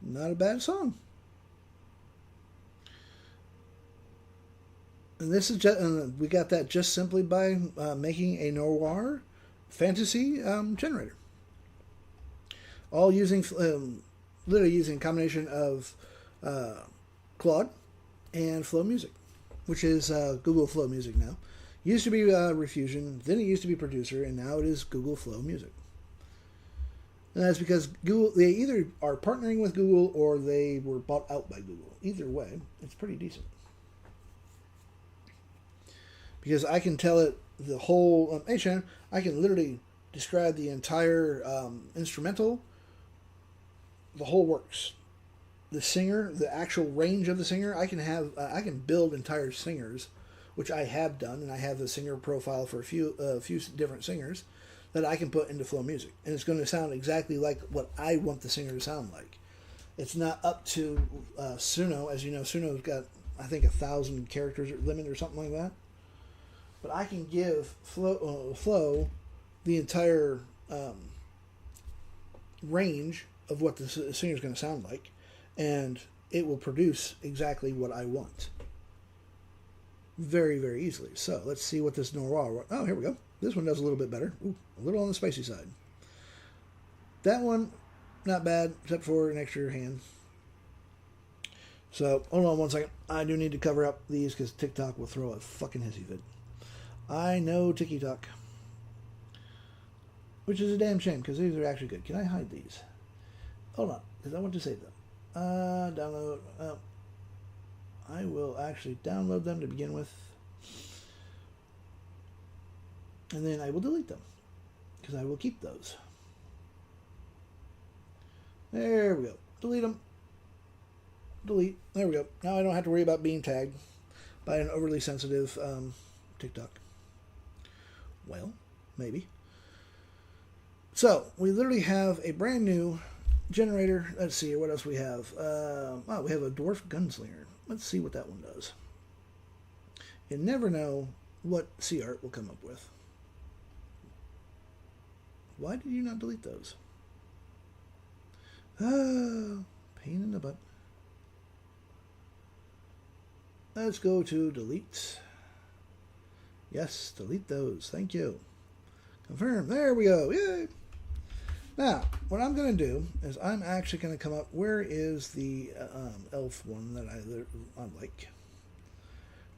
Not a bad song. And this is just, we got that just simply by making a noir fantasy generator. All using, literally using a combination of Claude and Flow Music, which is Google Flow Music now. Used to be Refusion, then it used to be Producer, and now it is Google Flow Music. And that's because Google, they either are partnering with Google or they were bought out by Google. Either way, it's pretty decent. Because I can tell it the whole, hey Shannon, I can literally describe the entire instrumental, the whole works. The singer, the actual range of the singer, I can build entire singers, which I have done, and I have the singer profile for a few different singers that I can put into Flow Music, and it's going to sound exactly like what I want the singer to sound like. It's not up to Suno. As you know, Suno's got, I think, 1,000 characters limit or something like that. But I can give Flow the entire range of what the singer's going to sound like, and it will produce exactly what I want. Very, very easily. So let's see what this Noir. Oh, here we go. This one does a little bit better. Ooh, a little on the spicy side. That one, not bad, except for an extra hand. So, hold on one second. I do need to cover up these because TikTok will throw a fucking hissy fit. I know TikTok. Which is a damn shame because these are actually good. Can I hide these? Hold on, because I want to save them. Download. I will actually download them to begin with. And then I will delete them because I will keep those. There we go. Delete them. Delete. There we go. Now I don't have to worry about being tagged by an overly sensitive TikTok. Well, maybe. So, we literally have a brand new generator. Let's see, what else we have? We have a Dwarf Gunslinger. Let's see what that one does. You never know what C-Art will come up with. Why did you not delete those? Pain in the butt. Let's go to delete. Yes, delete those. Thank you. Confirm. There we go. Yay! Now, what I'm going to do is I'm actually going to come up. Where is the elf one that I like?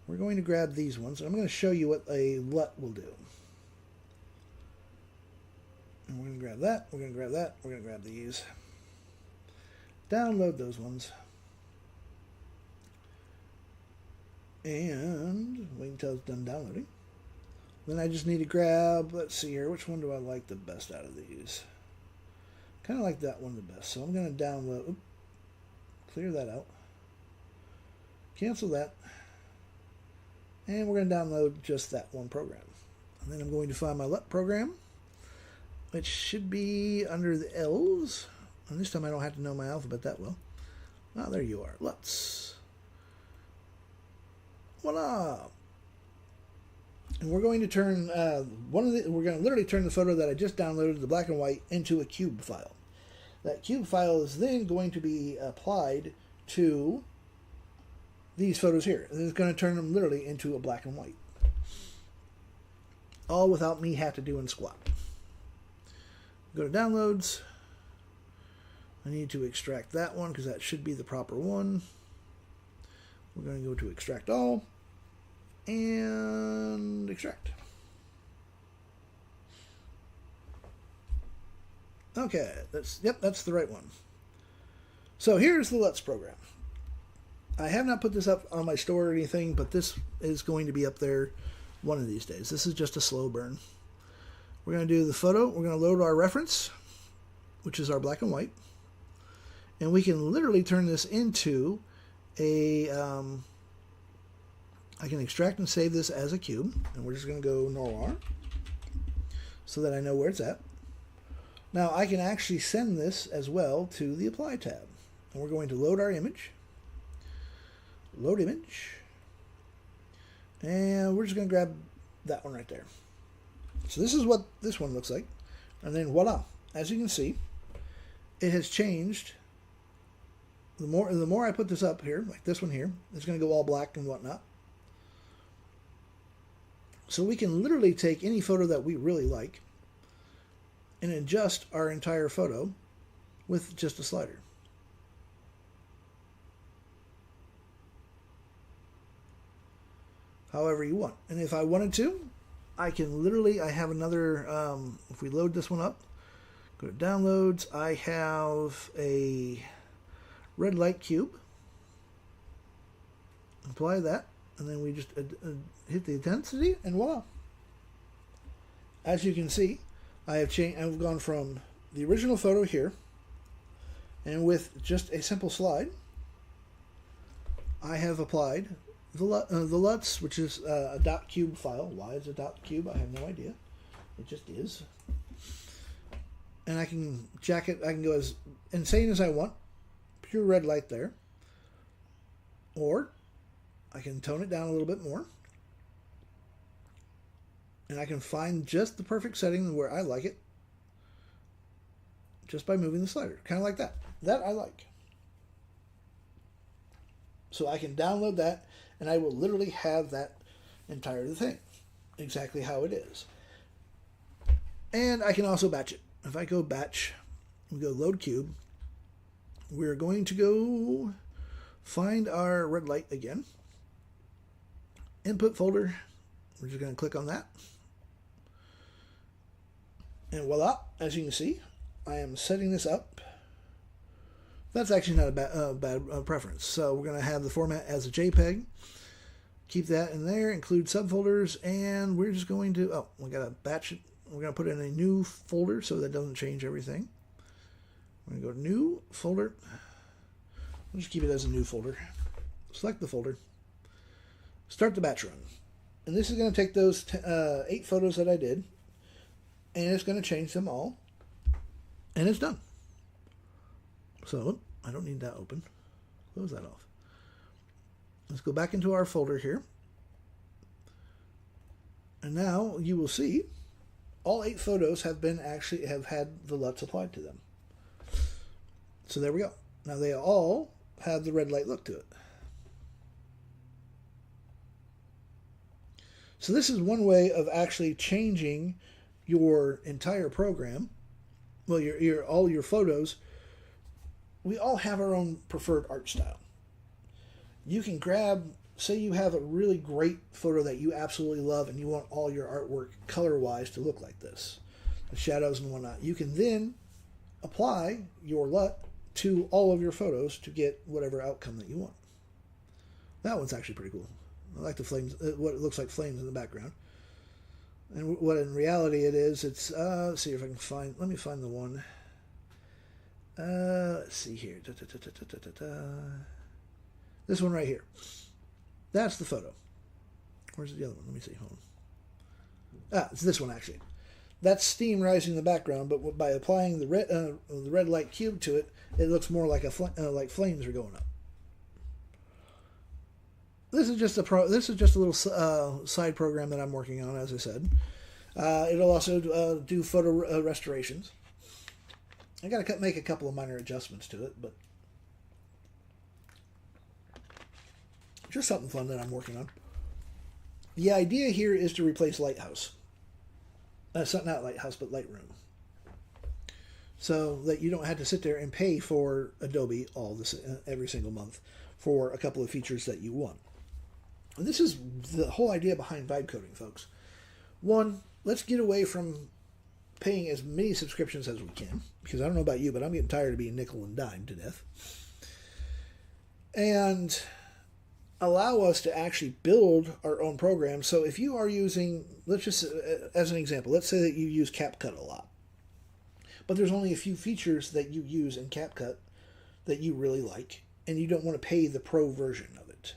We're going to grab these ones. And I'm going to show you what a LUT will do. And we're going to grab that. We're going to grab that. We're going to grab these. Download those ones. And wait until it's done downloading. Then I just need to grab, let's see here, which one do I like the best out of these? Kind of like that one the best. So I'm going to download, clear that out. Cancel that. And we're going to download just that one program. And then I'm going to find my LUT program, which should be under the L's. And this time I don't have to know my alphabet that well. Ah, there you are. LUTs. Voila! And we're going to turn we're going to literally turn the photo that I just downloaded, the black and white, into a cube file. That cube file is then going to be applied to these photos here. And it's going to turn them literally into a black and white. All without me have to do squat. Go to downloads. I need to extract that one because that should be the proper one. We're going to go to extract all and extract. Okay, that's the right one. So here's the LUTs program. I have not put this up on my store or anything, but this is going to be up there one of these days. This is just a slow burn. We're going to do the photo. We're going to load our reference, which is our black and white. And we can literally turn this into a... I can extract and save this as a cube. And we're just going to go Noir so that I know where it's at. Now I can actually send this as well to the Apply tab. And we're going to load our image. Load image. And we're just going to grab that one right there. So this is what this one looks like. And then voila. As you can see, it has changed. The more I put this up here, like this one here, it's going to go all black and whatnot. So we can literally take any photo that we really like and adjust our entire photo with just a slider. However you want. And if I wanted to, I can literally, I have another, if we load this one up, Go to downloads. I have a red light cube. Apply that, and then we just hit the intensity, and voila. As you can see, I've gone from the original photo here, and with just a simple slide, I have applied the LUTs, which is a dot cube file. Why is a dot cube? I have no idea. It just is. And I can jack it. I can go as insane as I want. Pure red light there. Or I can tone it down a little bit more. And I can find just the perfect setting where I like it. Just by moving the slider. Kind of like that. That I like. So I can download that, and I will literally have that entire thing. Exactly how it is. And I can also batch it. If I go batch, we go load cube. We're going to go find our red light again. Input folder. We're just going to click on that. And voila, as you can see, I am setting this up. That's actually not a bad preference. So we're going to have the format as a JPEG. Keep that in there, include subfolders, and we're just going to, we got to batch it. We're going to put it in a new folder so that doesn't change everything. We're going to go to new folder. We'll just keep it as a new folder. Select the folder. Start the batch run. And this is going to take those 8 photos that I did, and it's going to change them all. And it's done. So, I don't need that open. Close that off. Let's go back into our folder here. And now you will see all 8 photos have had the LUTs applied to them. So there we go. Now they all have the red light look to it. So this is one way of actually changing your entire program. Well, all your photos. We all have our own preferred art style. You can grab, say you have a really great photo that you absolutely love and you want all your artwork color-wise to look like this, the shadows and whatnot. You can then apply your LUT to all of your photos to get whatever outcome that you want. That one's actually pretty cool. I like the flames, what it looks like flames in the background. And what in reality it is, it's, let's see if I can find, let me find the one. Let's see here. This one right here. That's the photo. Where's the other one? Let me see. Hold on. It's this one actually. That's steam rising in the background, but by applying the red light cube to it, it looks more like like flames are going up. This is just a little side program that I'm working on, as I said. It'll also do photo restorations. I got to make a couple of minor adjustments to it, but just something fun that I'm working on. The idea here is to replace Lighthouse. Not Lighthouse, but Lightroom. So that you don't have to sit there and pay for Adobe every single month for a couple of features that you want. And this is the whole idea behind vibe coding, folks. One, let's get away from paying as many subscriptions as we can, because I don't know about you, but I'm getting tired of being nickel and dime to death. And allow us to actually build our own program. So if you are using, let's just, as an example, let's say that you use CapCut a lot, but there's only a few features that you use in CapCut that you really like, and you don't want to pay the pro version of it.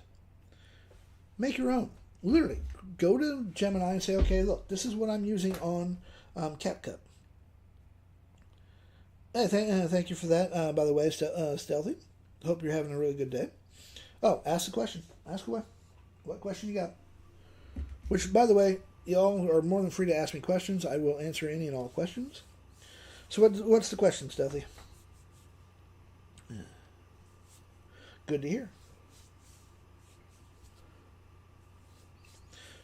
Make your own. Literally, go to Gemini and say, okay, look, this is what I'm using on CapCut. Hey, thank you for that, by the way, Stealthy. Hope you're having a really good day. Oh, ask the question. Ask away. What question you got? Which, by the way, y'all are more than free to ask me questions. I will answer any and all questions. So what's the question, Stealthy? Good to hear.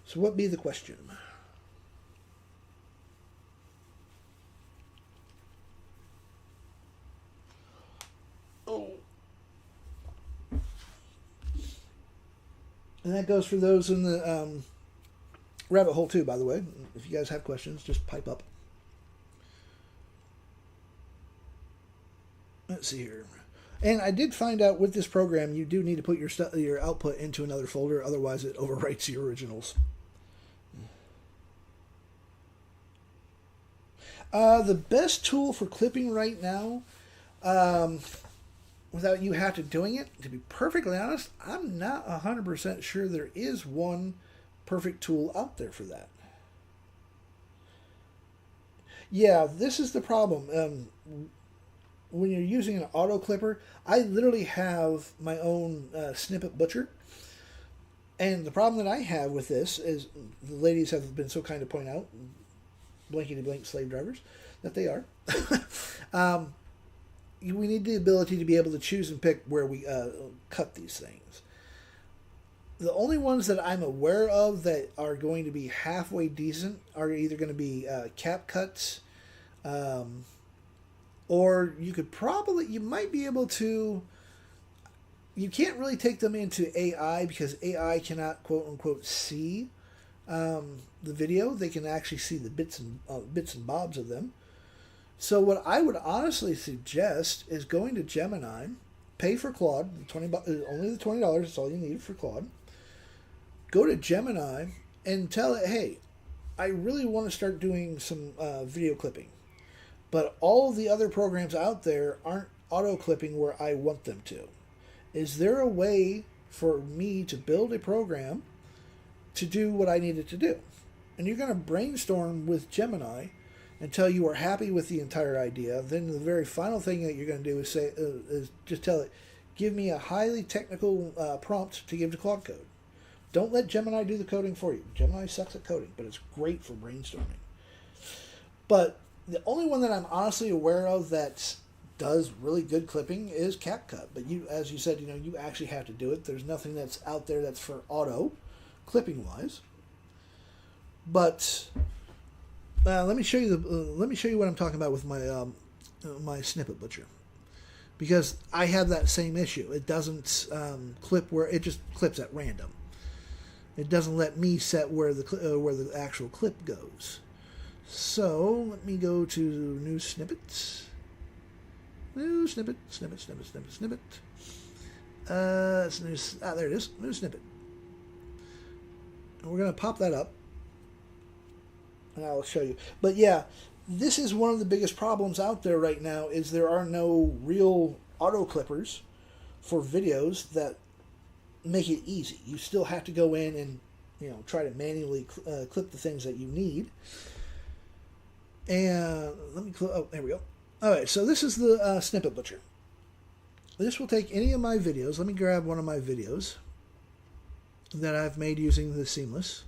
So what be the question? Oh. And that goes for those in the rabbit hole too, by the way. If you guys have questions, just pipe up. let's see here. And I did find out with this program, you do need to put your output into another folder, otherwise it overwrites your originals. The best tool for clipping right now, without you have to doing it, to be perfectly honest, I'm not 100% sure there is one perfect tool out there for that. Yeah, this is the problem. When you're using an auto clipper, I literally have my own snippet butcher. And the problem that I have with this is the ladies have been so kind to point out, blankety-blank slave drivers, that they are. We need the ability to be able to choose and pick where we cut these things. The only ones that I'm aware of that are going to be halfway decent are either going to be cap cuts, or you might be able to, you can't really take them into AI because AI cannot quote unquote see the video. They can actually see the bits and bobs of them. So what I would honestly suggest is going to Gemini, pay for Claude, only the $20 is all you need for Claude. Go to Gemini and tell it, hey, I really want to start doing some video clipping, but all of the other programs out there aren't auto clipping where I want them to. Is there a way for me to build a program to do what I need it to do? And you're going to brainstorm with Gemini until you are happy with the entire idea. Then the very final thing that you're going to do is just tell it, give me a highly technical prompt to give to Claude Code. Don't let Gemini do the coding for you. Gemini sucks at coding, but it's great for brainstorming. But the only one that I'm honestly aware of that does really good clipping is CapCut. But you, as you said, you actually have to do it. There's nothing that's out there that's for auto clipping wise. But let me show you what I'm talking about with my my snippet butcher, because I have that same issue. It doesn't clip where it just clips at random. It doesn't let me set where the actual clip goes. So let me go to new snippets. New snippet. It's new. There it is. New snippet. And we're gonna pop that up, and I'll show you. But yeah, this is one of the biggest problems out there right now. Is there are no real auto clippers for videos that make it easy. You still have to go in and try to manually clip the things that you need. And let me there we go. All right, so this is the snippet butcher. This will take any of my videos. Let me grab one of my videos that I've made using the Seamless.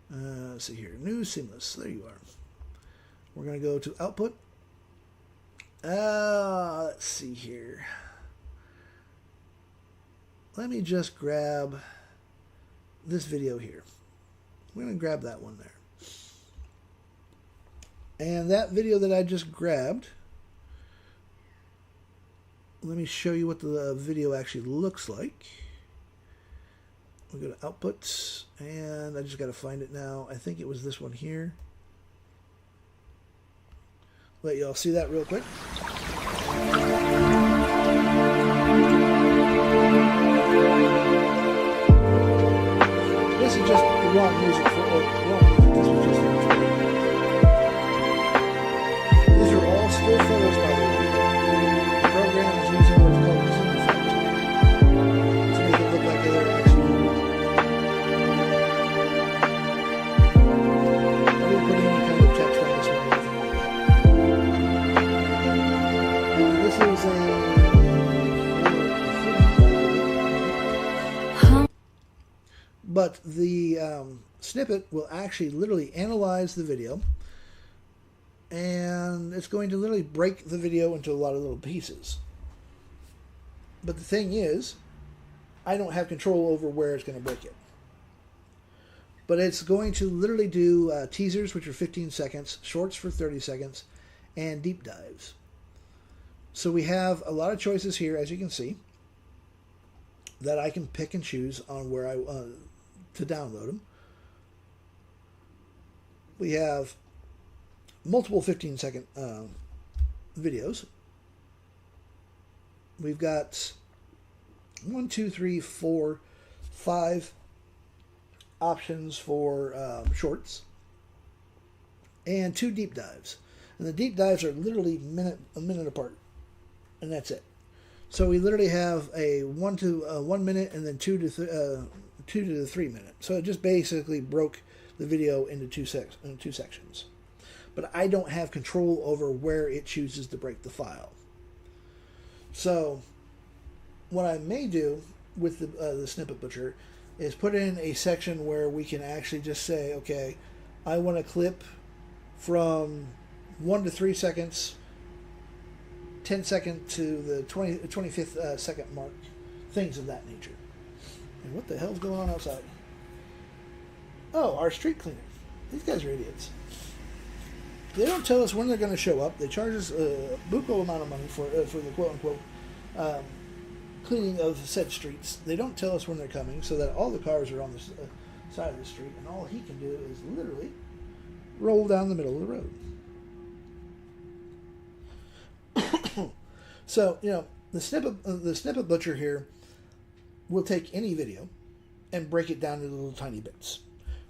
Let's see here, new Seamless. There you are. We're going to go to output. Let's see here. Let me just grab this video here. I'm going to grab that one there. And that video that I just grabbed, let me show you what the video actually looks like. We'll go to outputs, and I just got to find it now. I think it was this one here. Let y'all see that real quick. This is just the raw music for raw music. This was just these are all still photos, by the way. The program is using what's called a zoom effect to make it look like they're actually moving. I didn't put any kind of text on this one or anything like that. This is but the snippet will actually literally analyze the video, and it's going to literally break the video into a lot of little pieces. But the thing is, I don't have control over where it's going to break it. But it's going to literally do teasers, which are 15 seconds, shorts for 30 seconds, and deep dives. So we have a lot of choices here, as you can see, that I can pick and choose on where I to download them. We have multiple 15-second videos. we've got 1, 2, 3, 4, 5 options for shorts, and 2 deep dives. And the deep dives are literally a minute apart, and that's it. So we literally have a 1 minute and then 2 to 3 minute. So it just basically broke the video into two sections. But I don't have control over where it chooses to break the file. So what I may do with the snippet butcher is put in a section where we can actually just say, okay, I want a clip from 1 to 3 seconds, 10 second to the 25th second mark, things of that nature. And what the hell's going on outside? Oh, our street cleaner. These guys are idiots. They don't tell us when they're going to show up. They charge us a buku amount of money for the quote-unquote cleaning of said streets. They don't tell us when they're coming, so that all the cars are on the side of the street, and all he can do is literally roll down the middle of the road. So, the snippet butcher here will take any video and break it down into little tiny bits.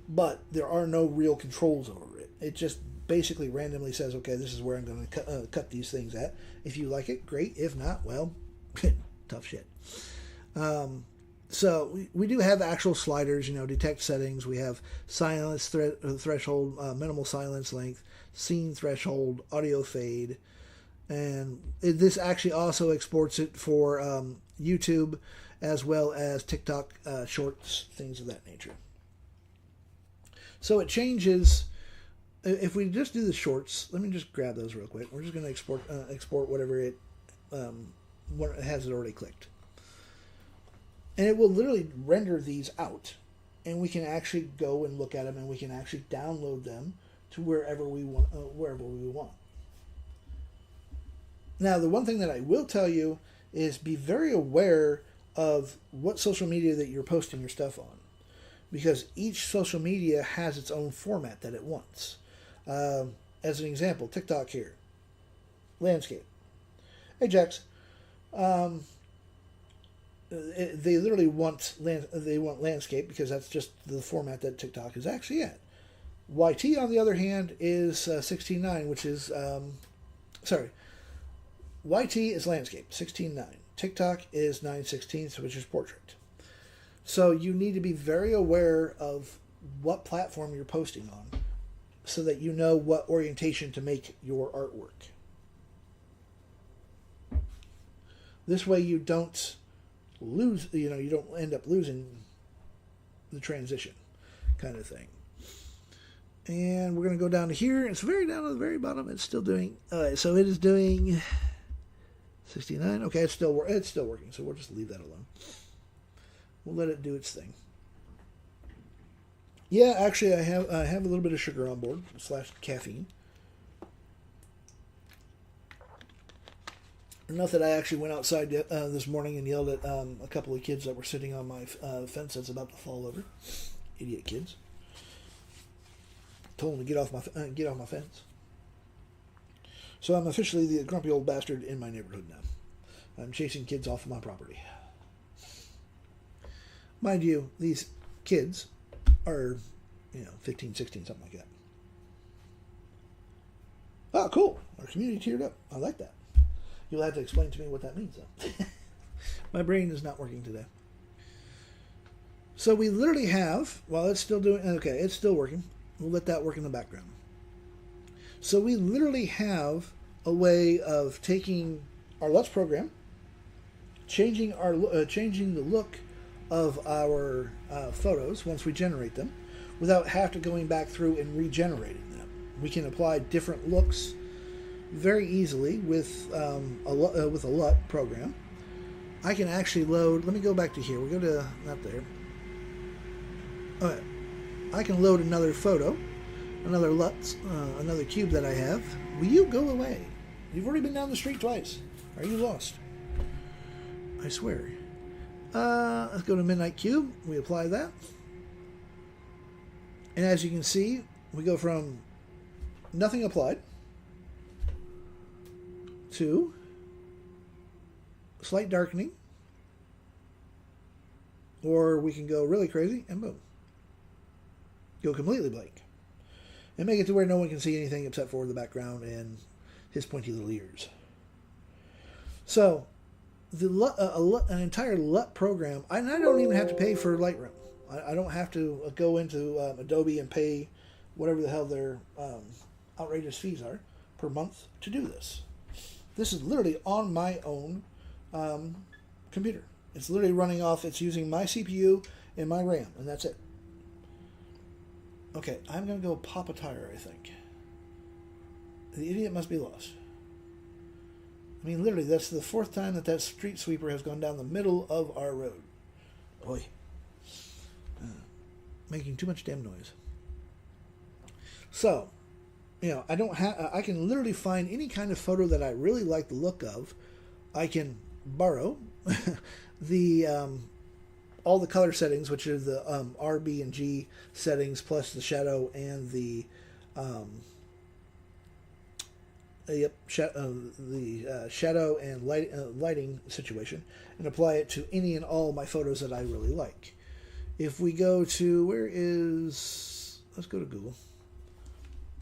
But there are no real controls over it. It just basically randomly says, okay, this is where I'm going to cut these things at. If you like it, great. If not, well, tough shit. So we do have actual sliders, detect settings. We have silence threshold, minimal silence length, scene threshold, audio fade. And this actually also exports it for YouTube as well as TikTok shorts, things of that nature. So it changes. If we just do the shorts, let me just grab those real quick. We're just going to export whatever it has it already clicked. And it will literally render these out. And we can actually go and look at them, and we can actually download them to wherever we want. Now, the one thing that I will tell you is be very aware of what social media that you're posting your stuff on, because each social media has its own format that it wants. As an example, TikTok here, landscape. Hey, Jax. They literally want landscape because that's just the format that TikTok is actually at. YT, on the other hand, is 16:9, which is YT is landscape, 16:9. TikTok is 9/16, which is portrait. So you need to be very aware of what platform you're posting on so that you know what orientation to make your artwork. This way you don't lose, you don't end up losing the transition kind of thing. And we're going to go down to here. It's very down to the very bottom. It's still doing, so it is doing 69. Okay, it's still working, so we'll just leave that alone. We'll let it do its thing. Yeah, actually, I have a little bit of sugar on board / caffeine. Enough that I actually went outside this morning and yelled at a couple of kids that were sitting on my fence that's about to fall over. Idiot kids. Told them to get off my fence. So I'm officially the grumpy old bastard in my neighborhood now. I'm chasing kids off of my property. Mind you, these kids are, 15, 16, something like that. Oh, cool. Our community tiered up. I like that. You'll have to explain to me what that means, though. My brain is not working today. So we literally have, while it's still doing, okay, it's still working. We'll let that work in the background. So we literally have a way of taking our LUTs program, changing the look of our photos once we generate them, without having to going back through and regenerating them. We can apply different looks very easily with a LUT program. I can actually load. Let me go back to here. We go to not there. Okay. I can load another photo, another LUT, another cube that I have. Will you go away? You've already been down the street twice. Are you lost? I swear. Let's go to Midnight Cube. We apply that. And as you can see, we go from nothing applied to slight darkening, or we can go really crazy and boom, go completely blank, and make it to where no one can see anything except for the background and his pointy little ears. So an entire LUT program, and I don't even have to pay for Lightroom. I don't have to go into Adobe and pay whatever the hell their outrageous fees are per month to do this. This is literally on my own computer. It's literally running off, it's using my CPU and my RAM, and that's it. Okay, I'm going to go pop a tire, I think. The idiot must be lost. I mean, literally, that's the fourth time that street sweeper has gone down the middle of our road. Boy. Making too much damn noise. So, you know, I can literally find any kind of photo that I really like the look of. I can borrow the all the color settings, which are the R, B, and G settings, plus the shadow and the shadow and lighting situation, and apply it to any and all my photos that I really like. If we go to, let's go to Google.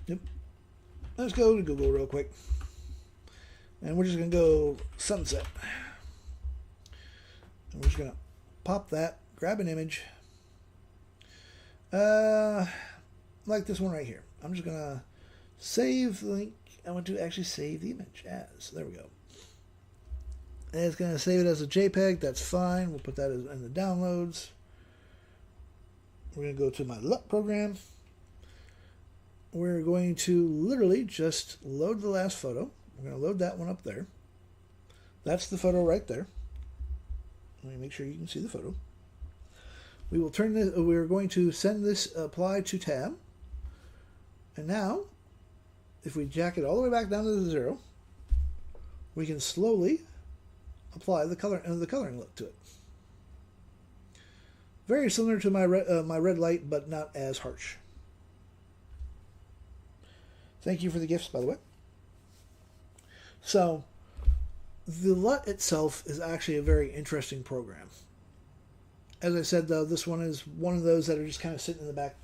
Yep. Let's go to Google real quick. And we're just going to go sunset. And we're just going to pop that, grab an image. Like this one right here. I'm just going to save the link. I want to actually save the image as. There we go. And it's going to save it as a JPEG. That's fine. We'll put that in the downloads. We're going to go to my LUT program. We're going to literally just load the last photo. We're going to load that one up there. That's the photo right there. Let me make sure you can see the photo. We will turn this. We're going to send this apply to tab. And now, if we jack it all the way back down to the 0, we can slowly apply the coloring look to it. Very similar to my red light, but not as harsh. Thank you for the gifts, by the way. So, the LUT itself is actually a very interesting program. As I said, though, this one is one of those that are just kind of sitting in the back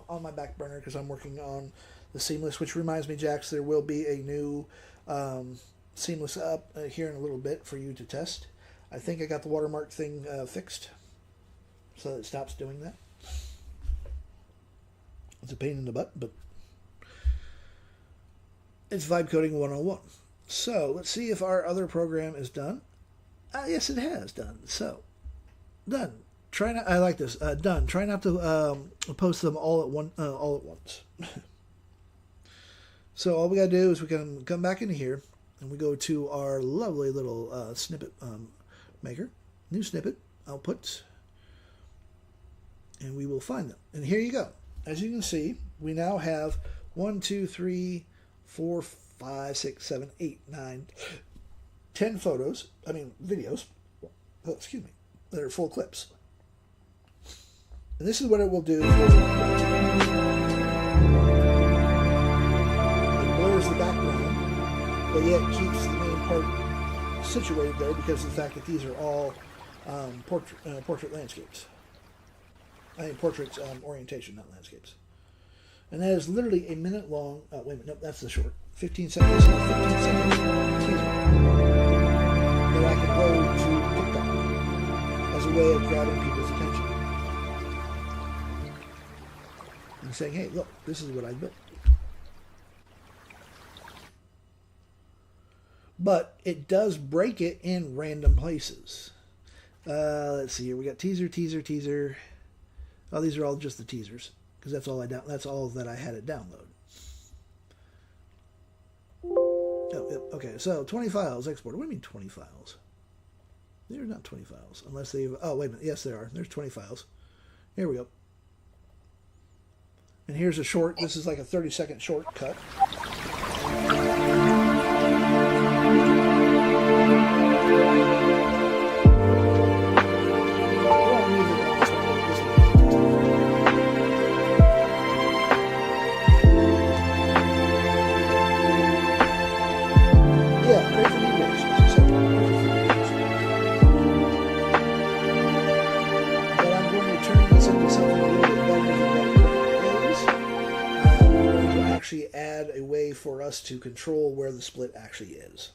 on my back burner because I'm working on the Seamless, which reminds me, Jax, there will be a new Seamless up here in a little bit for you to test. I think I got the watermark thing fixed, so it stops doing that. It's a pain in the butt, but it's vibe coding 101. So let's see if our other program is done. Yes, it has done. So done. Try not. I like this. Done. Try not to post them all at once. So all we gotta do is we can come back into here and we go to our lovely little snippet maker, new snippet outputs, and we will find them. And here you go. As you can see, we now have 1, 2, 3, 4, 5, 6, 7, 8, 9, 10 photos. I mean videos. Oh, excuse me. That are full clips. And this is what it will do. It blurs the background, but yet keeps the main part situated there because of the fact that these are all portrait landscapes. I mean, portraits orientation, not landscapes. And that is literally a minute long. Oh, wait a minute. Nope, that's the short. 15 seconds. 15 seconds teaser that I can load to TikTok as a way of grabbing people's attention. And saying, hey, look, this is what I built. But it does break it in random places. Let's see here. We got teaser, teaser, teaser. Oh, these are all just the teasers because that's all that I had it download. Oh, yep. Okay, so 20 files exported. What do you mean 20 files? They're not 20 files unless they've. Oh, wait a minute. Yes, there are. There's 20 files. Here we go. And here's a short. This is like a 30-second shortcut. for us to control where the split actually is.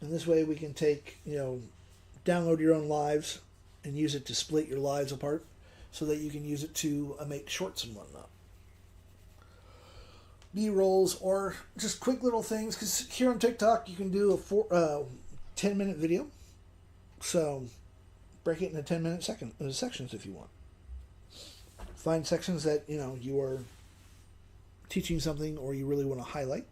And this way we can take, download your own lives and use it to split your lives apart so that you can use it to make shorts and whatnot. B-rolls or just quick little things, because here on TikTok you can do a 10-minute video. So break it into 10-minute sections if you want. Find sections that, you are teaching something or you really want to highlight.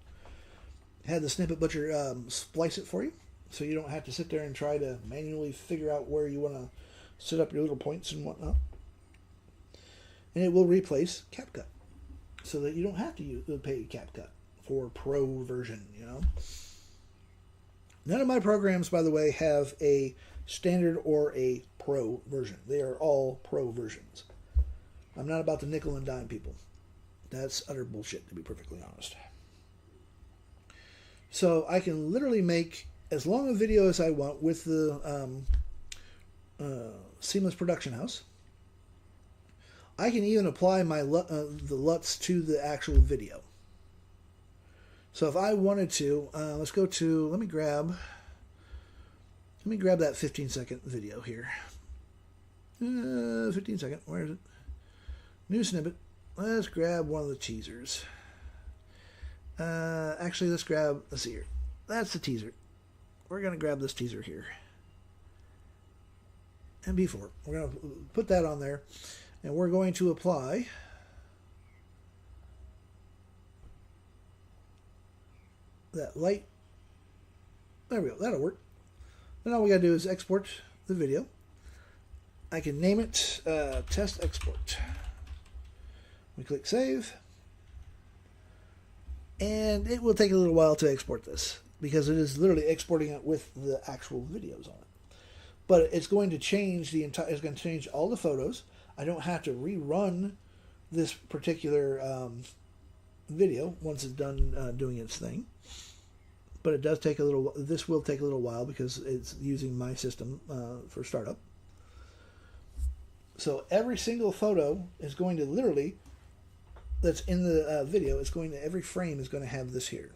Have the Snippet Butcher splice it for you, so you don't have to sit there and try to manually figure out where you want to set up your little points and whatnot. And it will replace CapCut, so that you don't have to pay CapCut for Pro version, None of my programs, by the way, have a standard or a Pro version. They are all Pro versions. I'm not about to nickel and dime people. That's utter bullshit, to be perfectly honest. So I can literally make as long a video as I want with the Seamless Production House. I can even apply my the LUTs to the actual video. So if I wanted to, let's go to, let me grab that 15-second video here. 15 second, where is it? New snippet. Let's grab one of the teasers. Actually, let's see here. That's the teaser. We're going to grab this teaser here. MP4. We're going to put that on there. And we're going to apply that light. There we go. That'll work. Then all we got to do is export the video. I can name it Test Export. We click Save. And it will take a little while to export this, because it is literally exporting it with the actual videos on it. But it's going to change it's going to change all the photos. I don't have to rerun this particular video once it's done doing its thing. But it does take this will take a little while because it's using my system for startup. So every single photo is going to literally, that's in the video, every frame is going to have this here.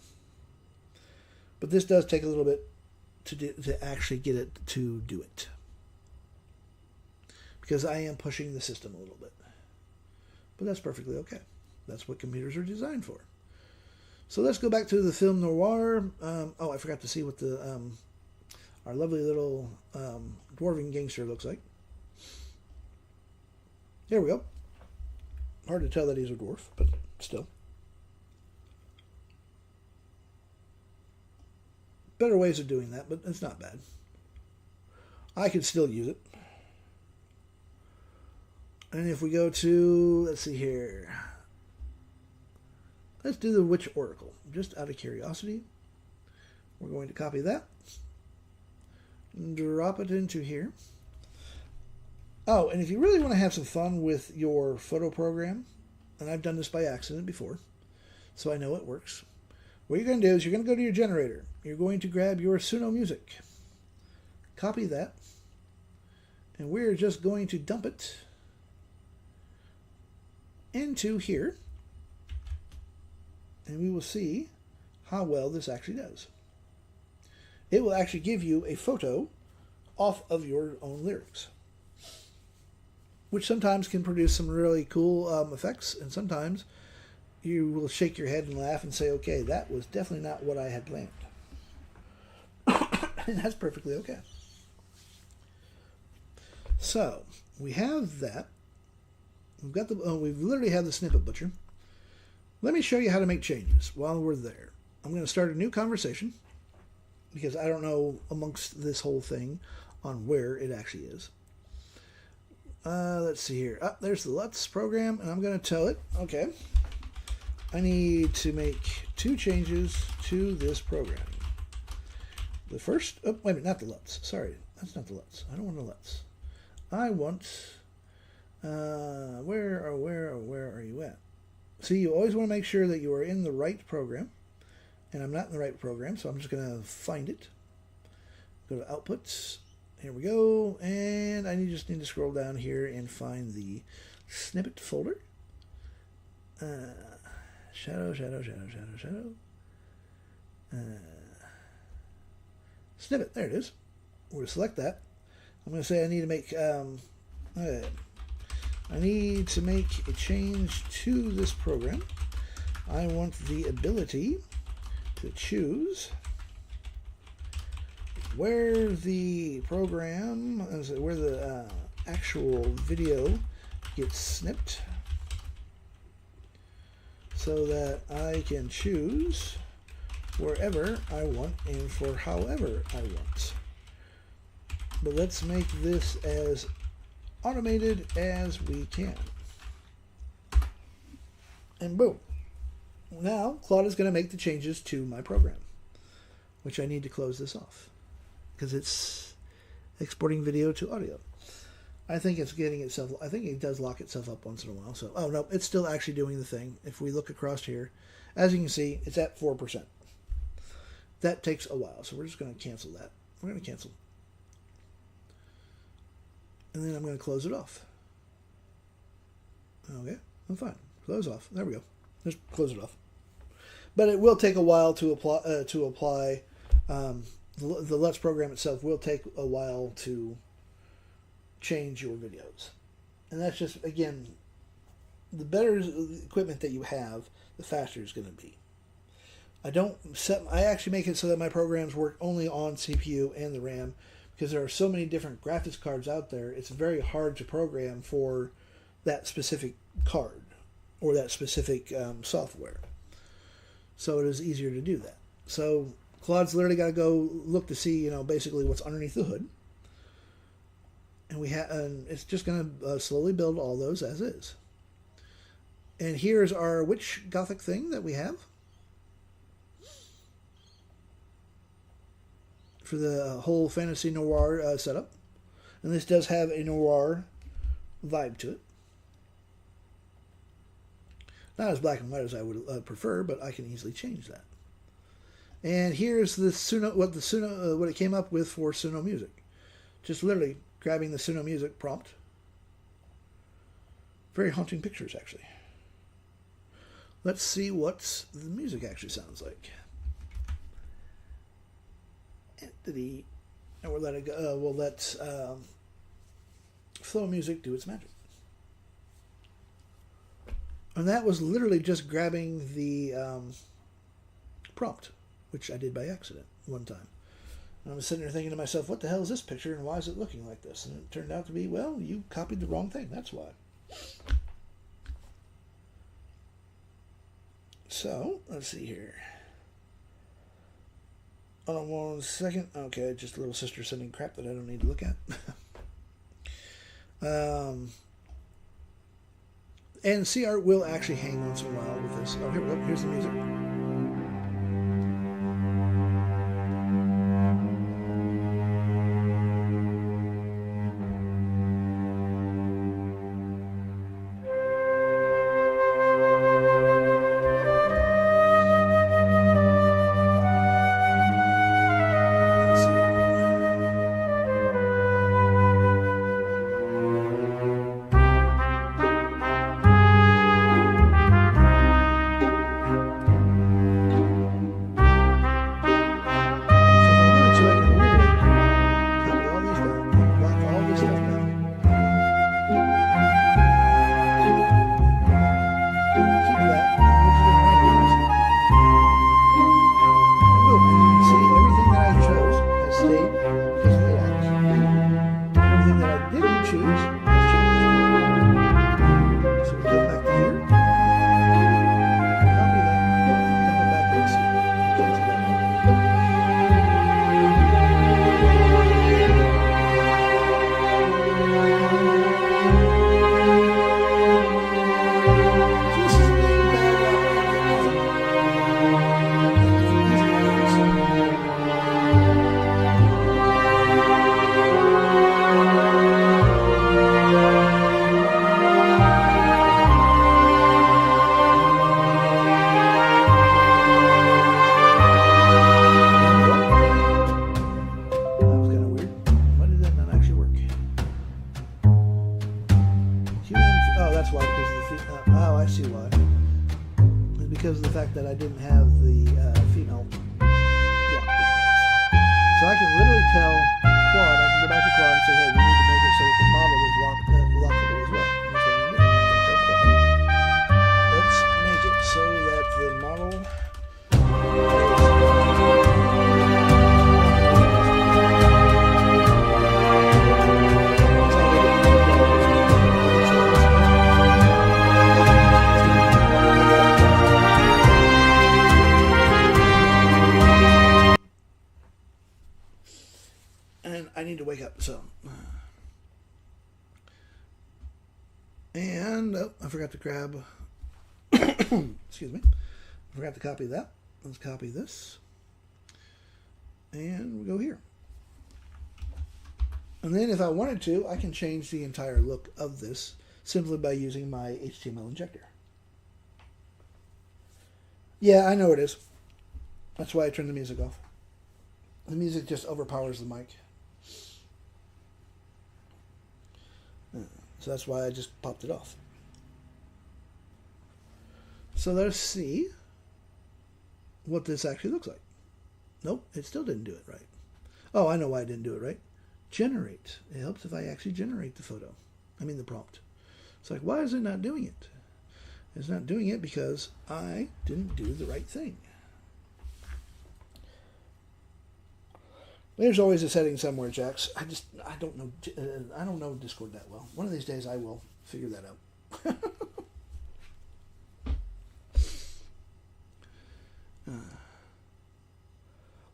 But this does take a little bit to actually get it to do it, because I am pushing the system a little bit. But that's perfectly okay. That's what computers are designed for. So let's go back to the film noir. I forgot to see what our lovely little dwarven gangster looks like. There we go. Hard to tell that he's a dwarf, but still. Better ways of doing that, but it's not bad. I could still use it. And if we go to, let's see here. Let's do the Witch Oracle, just out of curiosity. We're going to copy that. And drop it into here. Oh, and if you really want to have some fun with your photo program, and I've done this by accident before, so I know it works. What you're going to do is you're going to go to your generator. You're going to grab your Suno Music. Copy that. And we're just going to dump it into here. And we will see how well this actually does. It will actually give you a photo off of your own lyrics, which sometimes can produce some really cool effects, and sometimes you will shake your head and laugh and say, okay, that was definitely not what I had planned. And that's perfectly okay. So, we have that. We've got we've literally had the Snippet Butcher. Let me show you how to make changes while we're there. I'm going to start a new conversation, because I don't know amongst this whole thing on where it actually is. Let's see here. There's the LUTs program, and I'm going to tell it, okay, I need to make 2 changes to this program. The first, wait a minute, not the LUTs. Sorry, that's not the LUTs. I don't want the LUTs. I want, where are you at? See, you always want to make sure that you are in the right program, and I'm not in the right program, so I'm just going to find it. Go to Outputs. Here we go, and I just need to scroll down here and find the snippet folder. Shadow. Snippet. There it is. We're going to select that. I'm going to say I need to make a change to this program. I want the ability to choose where the program, where the actual video gets snipped, so that I can choose wherever I want and for however I want. But let's make this as automated as we can. And boom. Now Claude is going to make the changes to my program, which I need to close this off because it's exporting video to audio. I think it's getting itself, I think it does lock itself up once in a while. So, oh no, it's still actually doing the thing. If we look across here, as you can see, it's at 4%. That takes a while, so we're just going to cancel that. We're going to cancel. And then I'm going to close it off. Okay, I'm fine. Close off. There we go. Just close it off. But it will take a while to apply. The LUTs program itself will take a while to change your videos, and that's just, again, the better equipment that you have, the faster it's going to be. I actually make it so that my programs work only on CPU and the RAM, because there are so many different graphics cards out there. It's very hard to program for that specific card or that specific software. So it is easier to do that. So Claude's literally got to go look to see, basically what's underneath the hood. And it's just going to slowly build all those as is. And here's our witch gothic thing that we have for the whole fantasy noir setup. And this does have a noir vibe to it. Not as black and white as I would prefer, but I can easily change that. And here's the Suno, what it came up with for Suno Music. Just literally grabbing the Suno Music prompt. Very haunting pictures, actually. Let's see what the music actually sounds like. Entity, and we'll let it go. We'll let Flow Music do its magic. And that was literally just grabbing the prompt, which I did by accident one time. And I was sitting there thinking to myself, what the hell is this picture and why is it looking like this? And it turned out to be, well, you copied the wrong thing. That's why. So, let's see here. Hold on 1 second. Okay, just a little sister sending crap that I don't need to look at. And CR will actually hang once in a while with this. Oh, here we go. Here's the music. because of the fact that I didn't have the female lock in place. So I can literally tell Claude, I can go back to Claude and say, hey, we need to make it so that the model is lockable as well. And so I'm going to tell Claude, let's make it so that the model is and I need to wake up, so. And, oh, I forgot to grab, excuse me, I forgot to copy that. Let's copy this. And we'll go here. And then if I wanted to, I can change the entire look of this simply by using my HTML injector. Yeah, I know it is. That's why I turned the music off. The music just overpowers the mic. So that's why I just popped it off. So let's see what this actually looks like. Nope, it still didn't do it right. Oh, I know why I didn't do it right. Generate. It helps if I actually generate the photo. I mean the prompt. It's like, why is it not doing it? It's not doing it because I didn't do the right thing. There's always a setting somewhere, Jax. I don't know. I don't know Discord that well. One of these days, I will figure that out.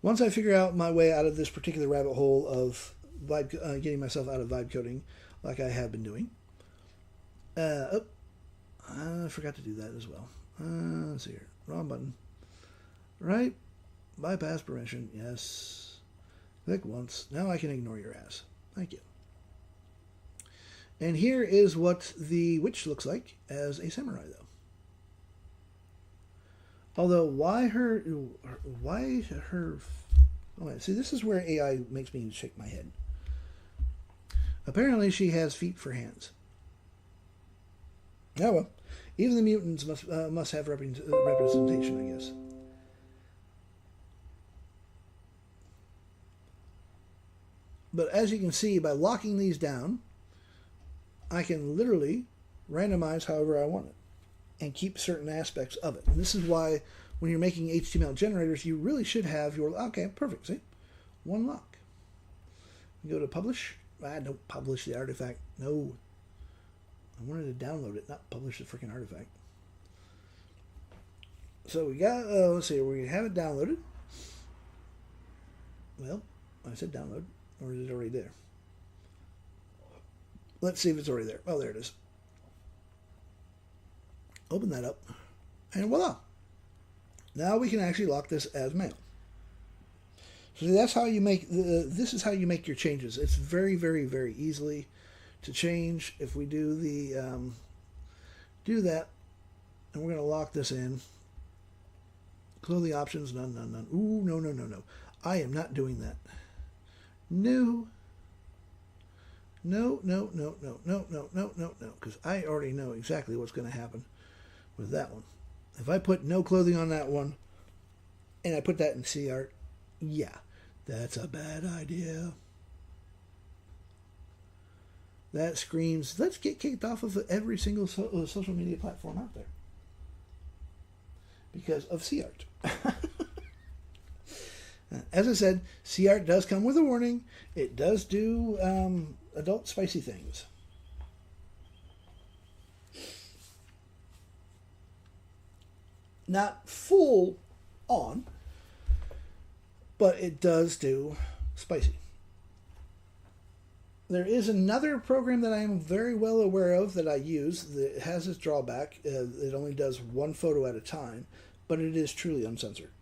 Once I figure out my way out of this particular rabbit hole of vibe, getting myself out of vibe coding, like I have been doing. I forgot to do that as well. Let's see here. Wrong button. Right. Bypass permission. Yes. Click once. Now I can ignore your ass. Thank you. And here is what the witch looks like as a samurai, though. Although, why her... Oh, see, this is where AI makes me shake my head. Apparently, she has feet for hands. Oh, well. Even the mutants must have representation, I guess. But as you can see, by locking these down, I can literally randomize however I want it and keep certain aspects of it. And this is why when you're making HTML generators, you really should have your... Okay, perfect, see? One lock. Go to publish. Don't publish the artifact. No. I wanted to download it, not publish the freaking artifact. So we got... let's see, we have it downloaded. Well, I said download. Or is it already there? Let's see if it's already there. Oh, there it is. Open that up. And voila. Now we can actually lock this as male. So that's how you make... this is how you make your changes. It's very, very, very easily to change. If we do the... do that. And we're going to lock this in. Close the options. None, none, none. Ooh, no, no, no, no. I am not doing that. No. No, no, no, no, no, no, no, no, no. Because I already know exactly what's going to happen with that one. If I put no clothing on that one, and I put that in C art, yeah, that's a bad idea. That screams, let's get kicked off of every single social media platform out there. Because of C art. As I said, C art does come with a warning. It does do adult spicy things. Not full on, but it does do spicy. There is another program that I am very well aware of that I use that has its drawback. It only does one photo at a time, but it is truly uncensored,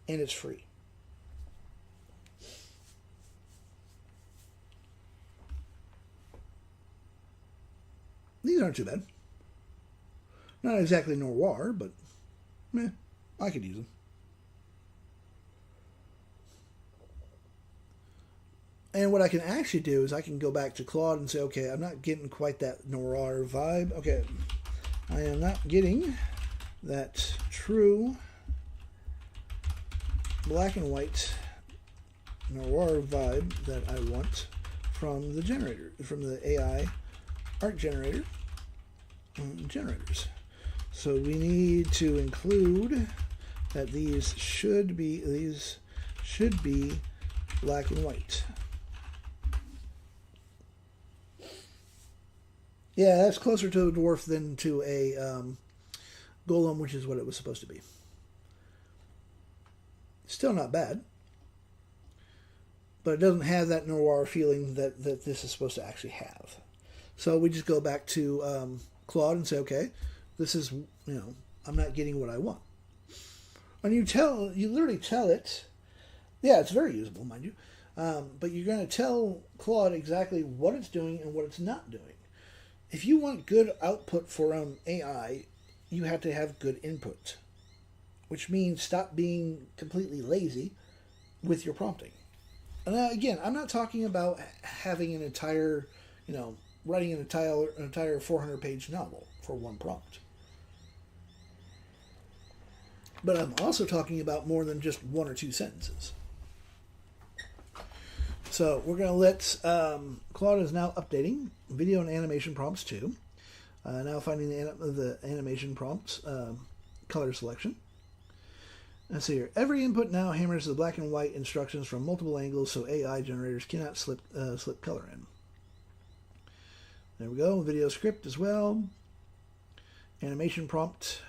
and it's free. These aren't too bad. Not exactly noir, but I could use them. And what I can actually do is I can go back to Claude and say, okay, I'm not getting quite that noir vibe. Okay, I am not getting that true black and white noir vibe that I want from the generator, from the AI art generator generators. So we need to include that these should be black and white. Yeah, that's closer to a dwarf than to a golem, which is what it was supposed to be. Still not bad, but it doesn't have that noir feeling that this is supposed to actually have. So we just go back to Claude and say, okay, this is, I'm not getting what I want. And you literally tell it, yeah, it's very usable, mind you, but you're going to tell Claude exactly what it's doing and what it's not doing. If you want good output for AI, you have to have good input, which means stop being completely lazy with your prompting. And again, I'm not talking about having an entire, writing an entire 400-page novel for one prompt. But I'm also talking about more than just one or two sentences. So we're going to let Claude is now updating video and animation prompts too. Now finding the animation prompts color selection. Let's see here. Every input now hammers the black and white instructions from multiple angles, so AI generators cannot slip color in. There we go. Video script as well. Animation prompt.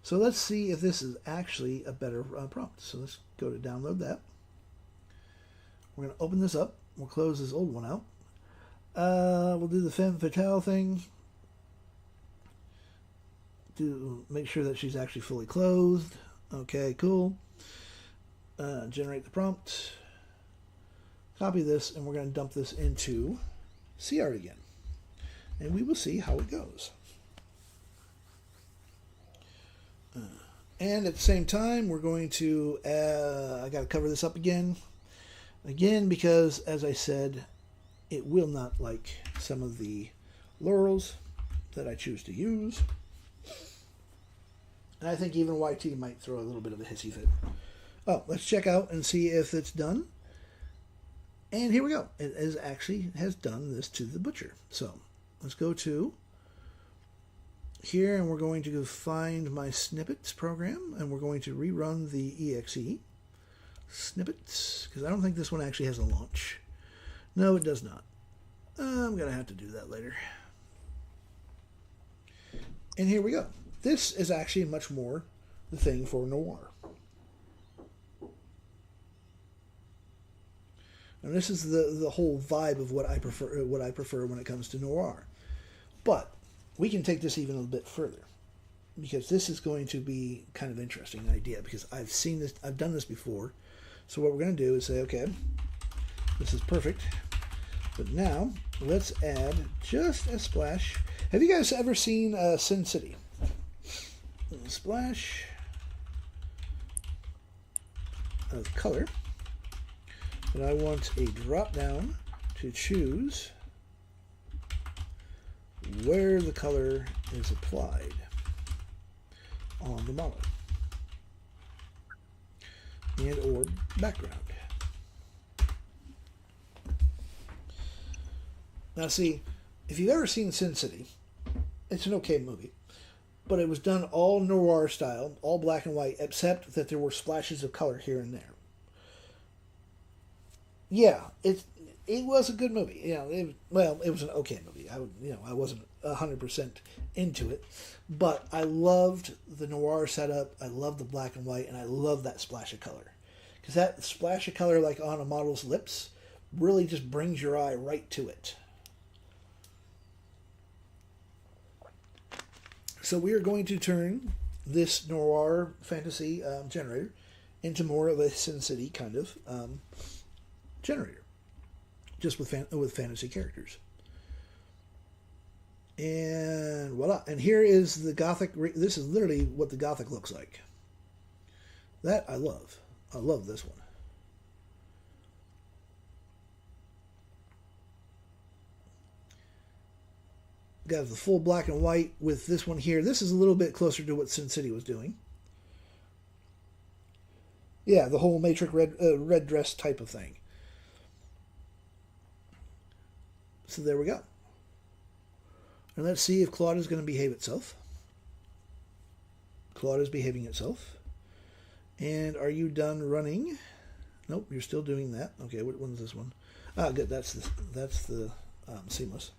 So let's see if this is actually a better prompt. So let's go to download that. We're going to open this up. We'll close this old one out. We'll do the femme fatale thing. Make sure that she's actually fully clothed. Okay, cool. Generate the prompt. Copy this, and we're going to dump this into CArt again. And we will see how it goes. And at the same time, we're going to, I got to cover this up again. Again, because, as I said, it will not like some of the laurels that I choose to use. And I think even YT might throw a little bit of a hissy fit. Oh, let's check out and see if it's done. And here we go. It has done this to the butcher. So let's go to here, and we're going to find my snippets program, and we're going to rerun the exe snippets, because I don't think this one actually has a launch. No, it does not. I'm going to have to do that later. And here we go. This is actually much more the thing for noir. And this is the whole vibe of what I prefer when it comes to noir. But we can take this even a little bit further, because this is going to be kind of interesting idea, because I've done this before. So what we're going to do is say, okay, this is perfect, but now let's add just a splash. Have you guys ever seen Sin City? Splash of color, and I want a drop down to choose where the color is applied on the model and or background. Now see, if you've ever seen Sin City, it's an okay movie, but it was done all noir style, all black and white, except that there were splashes of color here and there. Yeah, it was a good movie. It was an okay movie. I wasn't 100% into it, but I loved the noir setup. I loved the black and white, and I love that splash of color, because that splash of color, like on a model's lips, really just brings your eye right to it. So we are going to turn this noir fantasy generator into more of a Sin City kind of generator, just with fantasy characters. And voila! And here is the Gothic. This is literally what the Gothic looks like. That I love. I love this one. got the full black and white with this one here. This is a little bit closer to what Sin City was doing. Yeah, the whole Matrix red dress type of thing. So there we go. And let's see if Claude is going to behave itself. Claude is behaving itself. And are you done running? Nope, you're still doing that. Okay, what one's this one? Ah, good. That's the seamless.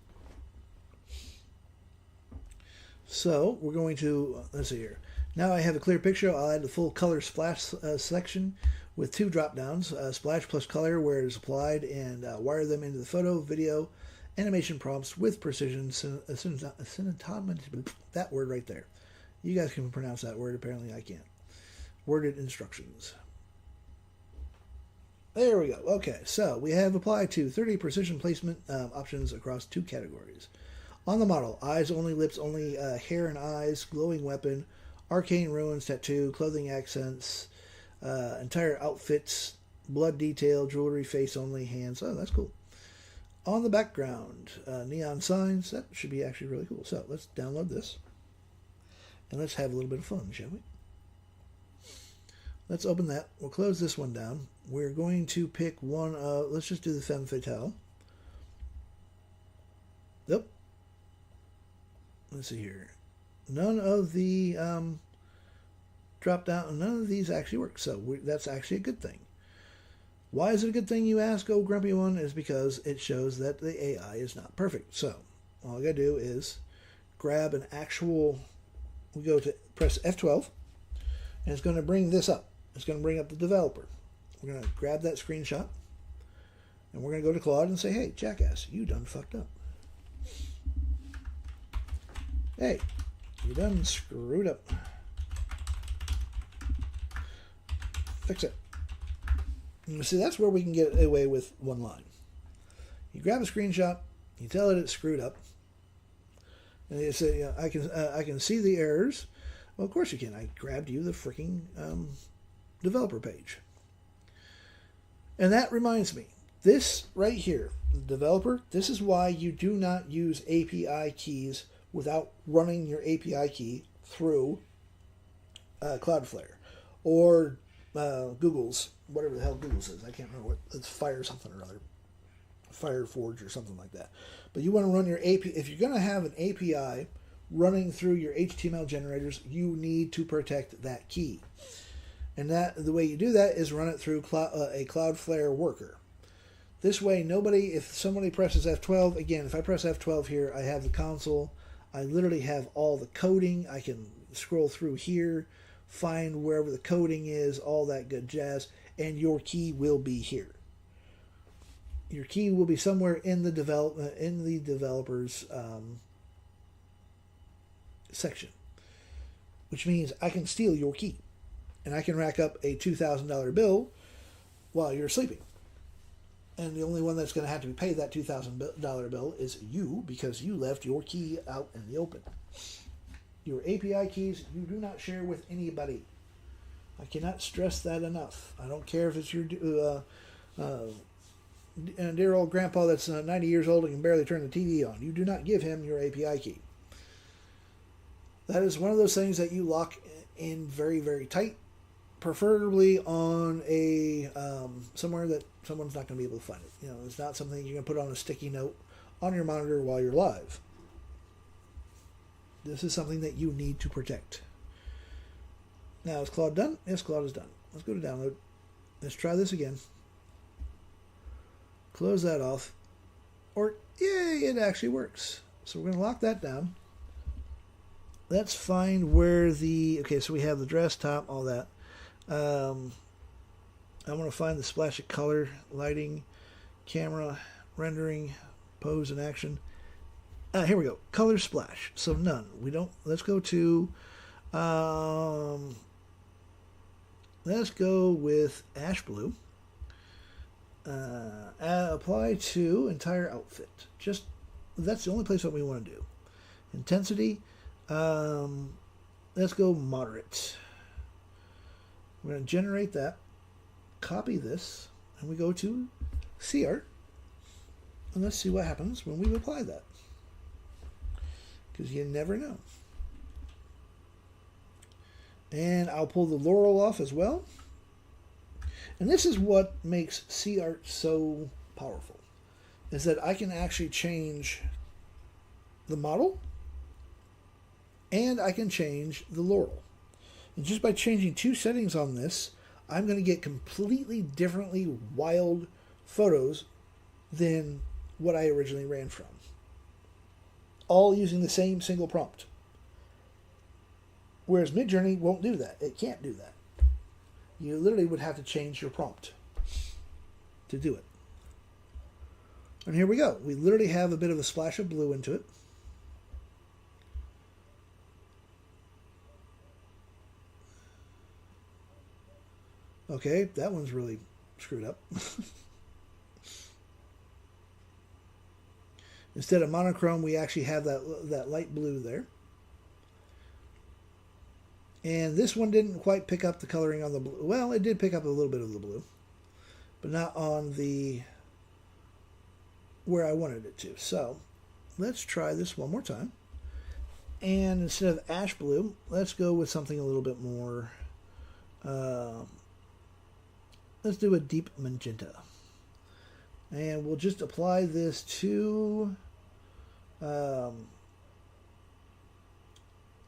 So we're going to, let's see here. Now I have a clear picture. I'll add the full color splash section with 2 drop downs, splash plus color where it is applied, and wire them into the photo, video, animation prompts with precision. That word right there. You guys can pronounce that word. Apparently I can't. Worded instructions. There we go. Okay, so we have applied to 30 precision placement options across 2 categories. On the model, eyes only, lips only, hair and eyes, glowing weapon, arcane ruins tattoo, clothing accents, entire outfits, blood detail, jewelry, face only, hands. Oh, that's cool. On the background, neon signs. That should be actually really cool. So let's download this. And let's have a little bit of fun, shall we? Let's open that. We'll close this one down. We're going to pick one of, let's just do the femme fatale. Nope. Let's see here. None of the drop down, none of these actually work. So that's actually a good thing. Why is it a good thing, you ask, oh grumpy one? Is because it shows that the AI is not perfect. So all I gotta do is grab an actual, we go to press F12, and it's going to bring this up. It's going to bring up the developer. We're going to grab that screenshot, and we're going to go to Claude and say, hey, jackass, you done fucked up. Hey, you done screwed up. Fix it. And see, that's where we can get away with one line. You grab a screenshot, you tell it it's screwed up, and you say, I can see the errors. Well, of course you can. I grabbed you the freaking developer page. And that reminds me, this right here, developer, this is why you do not use API keys without running your API key through Cloudflare or Google's, whatever the hell Google says. I can't remember what, it's Fire something or other. Fireforge or something like that. But you want to run your API, if you're going to have an API running through your HTML generators, you need to protect that key. And that the way you do that is run it through a Cloudflare worker. This way, nobody, if somebody presses F12, again, if I press F12 here, I have the console. I literally have all the coding. I can scroll through here, find wherever the coding is, all that good jazz, and your key will be here. Your key will be somewhere in the developers section, which means I can steal your key, and I can rack up a $2,000 bill while you're sleeping. And the only one that's going to have to be paid that $2,000 bill is you, because you left your key out in the open. Your API keys you do not share with anybody. I cannot stress that enough. I don't care if it's your dear old grandpa that's 90 years old and can barely turn the TV on. You do not give him your API key. That is one of those things that you lock in very, very tight, preferably on a somewhere that someone's not going to be able to find it. You know, it's not something you're going to put on a sticky note on your monitor while you're live. This is something that you need to protect. Now, is Claude done? Yes, Claude is done. Let's go to download. Let's try this again. Close that off. Or, yay, it actually works. So we're going to lock that down. Let's find where the... Okay, so we have the dress, top, all that. I want to find the splash of color, lighting, camera, rendering, pose, and action. Here we go. Color splash. So none. We don't... Let's go to... let's go with ash blue. Apply to entire outfit. Just... That's the only place that we want to do. Intensity... let's go moderate. We're going to generate that, copy this, and we go to CArt, and let's see what happens when we apply that. because you never know. And I'll pull the laurel off as well. And this is what makes sea art so powerful, is that I can actually change the model and I can change the laurel. And just by changing 2 settings on this, I'm going to get completely differently wild photos than what I originally ran from. All using the same single prompt. Whereas Midjourney won't do that. It can't do that. You literally would have to change your prompt to do it. And here we go. We literally have a bit of a splash of blue into it. Okay, that one's really screwed up. Instead of monochrome, we actually have that light blue there. And this one didn't quite pick up the coloring on the blue. Well, it did pick up a little bit of the blue, but not on the where I wanted it to. So let's try this one more time. And instead of ash blue, let's go with something a little bit more. Let's do a deep magenta. And we'll just apply this to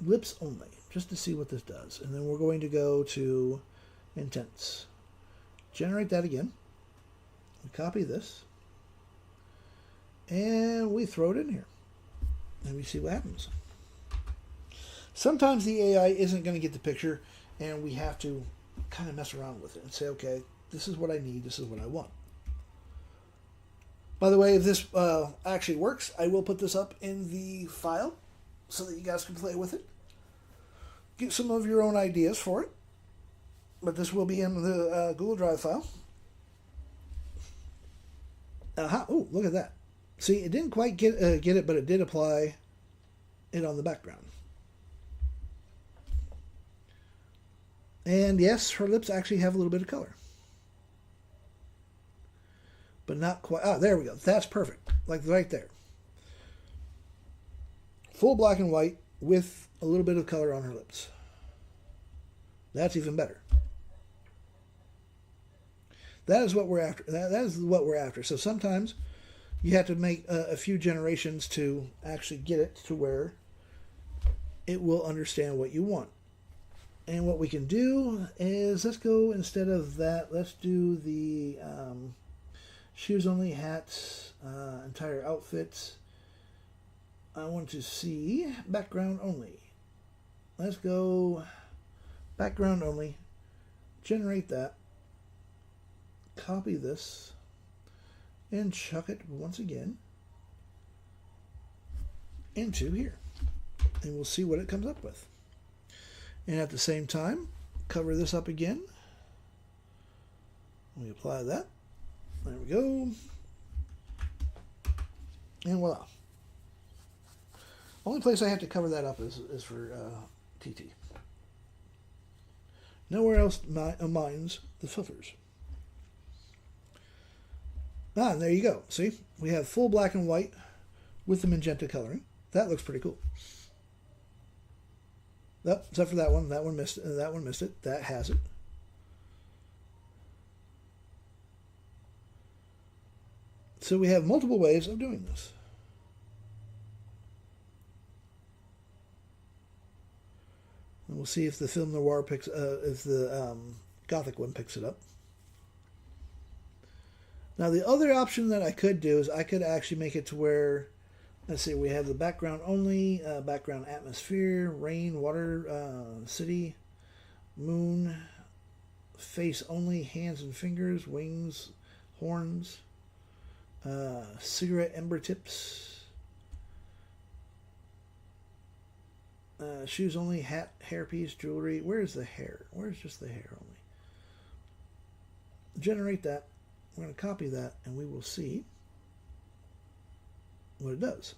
lips only, just to see what this does. And then we're going to go to intense. Generate that again. We copy this. And we throw it in here. And we see what happens. Sometimes the AI isn't going to get the picture, and we have to kind of mess around with it and say, okay, this is what I need, this is what I want. By the way, if this actually works, I will put this up in the file so that you guys can play with it. Get some of your own ideas for it. But this will be in the Google Drive file. Oh, look at that. See, it didn't quite get it, but it did apply it on the background. And yes, her lips actually have a little bit of color. But not quite. Ah, there we go. That's perfect. Like right there. Full black and white with a little bit of color on her lips. That's even better. That is what we're after. That is what we're after. So sometimes you have to make a few generations to actually get it to where it will understand what you want. And what we can do is, let's go, instead of that, let's do the shoes only, hats, entire outfits. I want to see background only. Let's go background only. Generate that. Copy this. And chuck it once again into here. And we'll see what it comes up with. And at the same time, cover this up again. We apply that. There we go. And voila. Only place I have to cover that up is for TT. Nowhere else minds the filters. Ah, and there you go. See? We have full black and white with the magenta coloring. That looks pretty cool. Oh, except for that one. That one missed it. That one missed it. That has it. So we have multiple ways of doing this. And we'll see if the film noir picks, if the Gothic one picks it up. Now the other option that I could do is I could actually make it to where, let's see, we have the background only, background atmosphere, rain, water, city, moon, face only, hands and fingers, wings, horns, cigarette ember tips, shoes only, hat, hairpiece, jewelry. Where's the hair? Where's just the hair only? Generate that. We're going to copy that, and we will see what it does.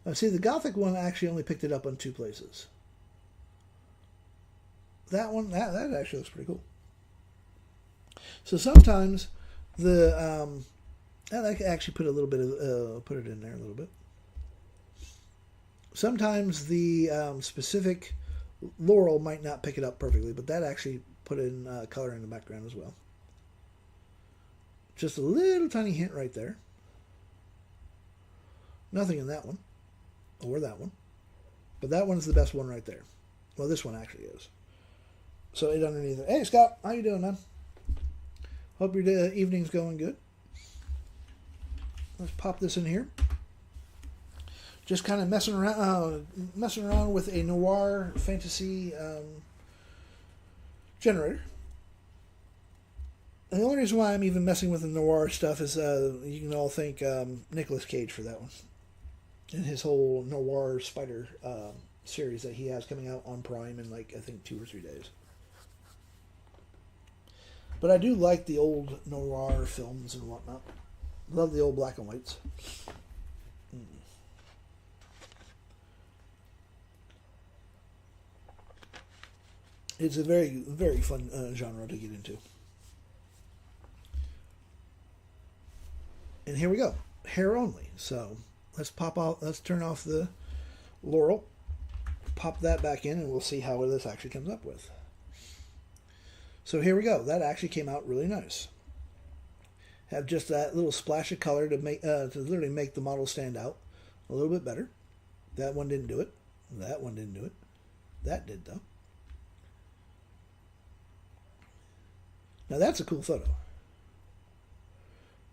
Now, see, the Gothic one actually only picked it up on 2 places. That one, that actually looks pretty cool. So sometimes the I can actually put a little bit of put it in there a little bit. sometimes the specific Laurel might not pick it up perfectly, but that actually put in color in the background as well. Just a little tiny hint right there. Nothing in that one, or that one. But that one's the best one right there. Well, this one actually is. So it underneath it. Hey, Scott, how you doing, man? Hope your evening's going good. Let's pop this in here. Just kind of messing around with a noir fantasy generator. And the only reason why I'm even messing with the noir stuff is you can all thank Nicolas Cage for that one. And his whole noir spider series that he has coming out on Prime in like, I think, 2 or 3 days. But I do like the old noir films and whatnot. Love the old black and whites. It's a very, very fun genre to get into. And here we go. Hair only. So let's pop out. Let's turn off the Laurel. Pop that back in, and we'll see how this actually comes up with. So here we go. That actually came out really nice. Have just that little splash of color to make to literally make the model stand out a little bit better. That one didn't do it. That one didn't do it. That did though. Now that's a cool photo.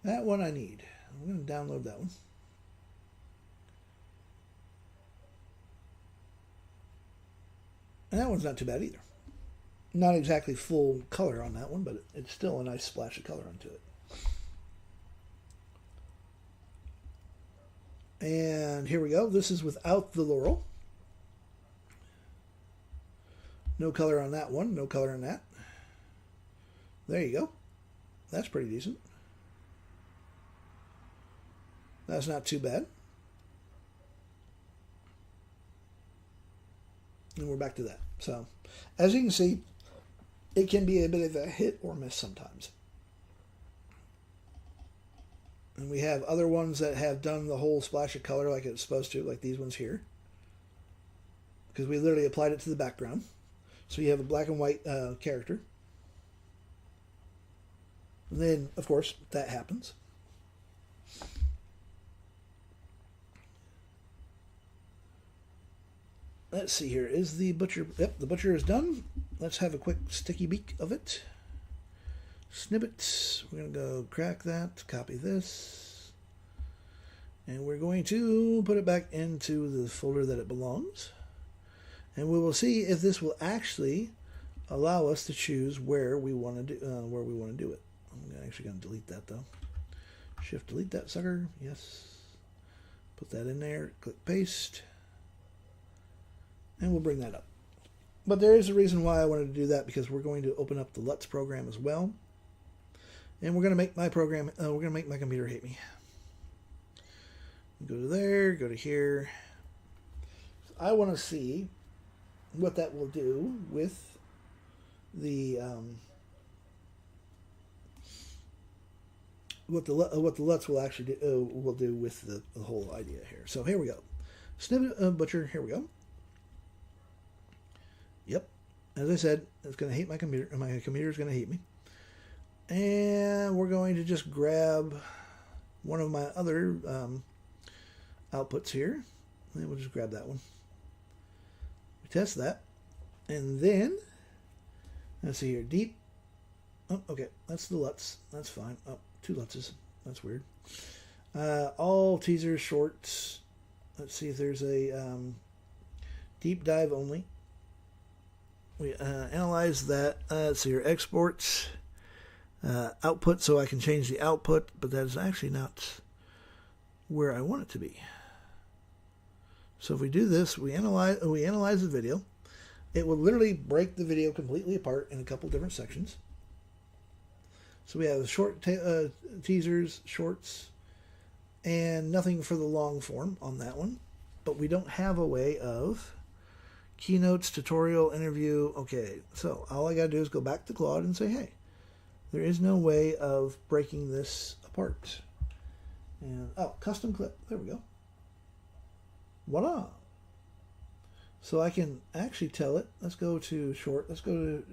That one I need. I'm going to download that one. And that one's not too bad either. Not exactly full color on that one, but it's still a nice splash of color onto it. And here we go. This is without the Laurel. No color on that one. No color on that. There you go. That's pretty decent. That's not too bad. And we're back to that. So, as you can see, it can be a bit of a hit or miss sometimes. And we have other ones that have done the whole splash of color like it's supposed to, like these ones here. Because we literally applied it to the background. So you have a black and white character. And then, of course, that happens. Let's see here. Is the butcher... Yep, the butcher is done. Let's have a quick sticky beak of it. Snippets. We're going to go crack that. Copy this. And we're going to put it back into the folder that it belongs. And we will see if this will actually allow us to choose where we want to do it. I'm actually going to delete that though. Shift delete that sucker. Yes. Put that in there. Click paste. And we'll bring that up. But there is a reason why I wanted to do that, because we're going to open up the LUTs program as well. And we're going to make my program, we're going to make my computer hate me. Go to there, go to here. I want to see what that will do with the what the LUTs will actually do with the whole idea here. So here we go. Snippet butcher. Here we go. Yep. As I said, it's going to hate my computer. My computer is going to hate me. And we're going to just grab one of my other outputs here. And we'll just grab that one. We test that. And then, let's see here. Deep. Oh, okay. That's the LUTs. That's fine. Oh, 2 LUTs. That's weird. All teasers, shorts. Let's see if there's a deep dive only. We analyze that. Let's see here. Exports. Output, so I can change the output, but that is actually not where I want it to be. So if we do this, we analyze the video. It will literally break the video completely apart in a couple different sections. So we have short teasers, shorts, and nothing for the long form on that one. But we don't have a way of keynotes, tutorial, interview. Okay, so all I got to do is go back to Claude and say, hey, there is no way of breaking this apart. And, oh, custom clip. There we go. Voila. So I can actually tell it. Let's go to short. Let's go to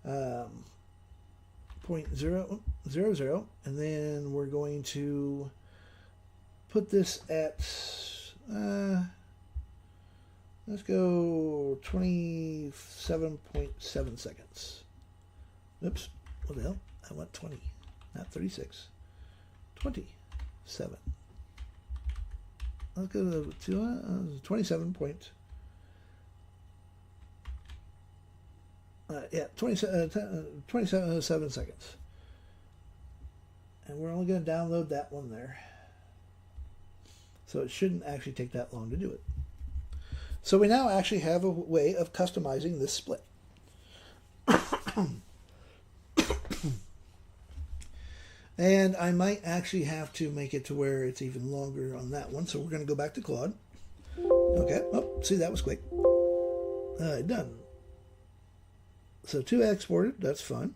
0.000, and then we're going to put this at let's go 27.7 seconds. Oops, what the hell? I want 20, not 36. 27. Let's go to 27 point. Yeah, 27 seconds. And we're only going to download that one there. So it shouldn't actually take that long to do it. So we now actually have a way of customizing this split. And I might actually have to make it to where it's even longer on that one. So we're going to go back to Claude. Okay. Oh, see, that was quick. Done. So to export it, that's fine.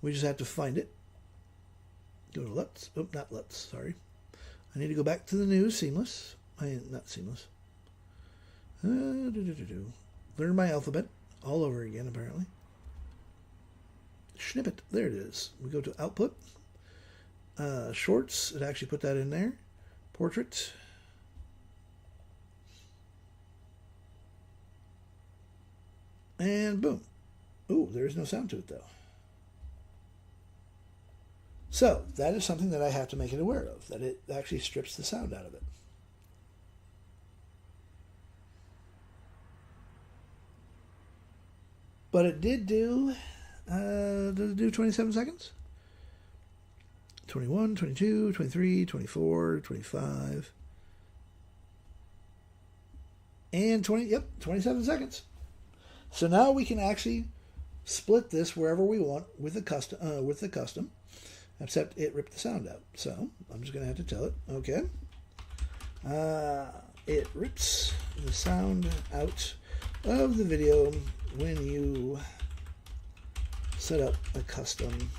We just have to find it. Go to LUTs. Oh, not LUTs, sorry. I need to go back to the new Seamless. Not Seamless. Learn my alphabet all over again, apparently. Snippet. There it is. We go to Output. Shorts. It actually put that in there. Portrait. And boom. Ooh, there is no sound to it, though. So, that is something that I have to make it aware of, that it actually strips the sound out of it. But it did do, did it do 27 seconds? 21, 22, 23, 24, 25, and 20, yep, 27 seconds. So now we can actually split this wherever we want with the custom, except it ripped the sound out. So I'm just going to have to tell it, okay. It rips the sound out of the video when you set up a custom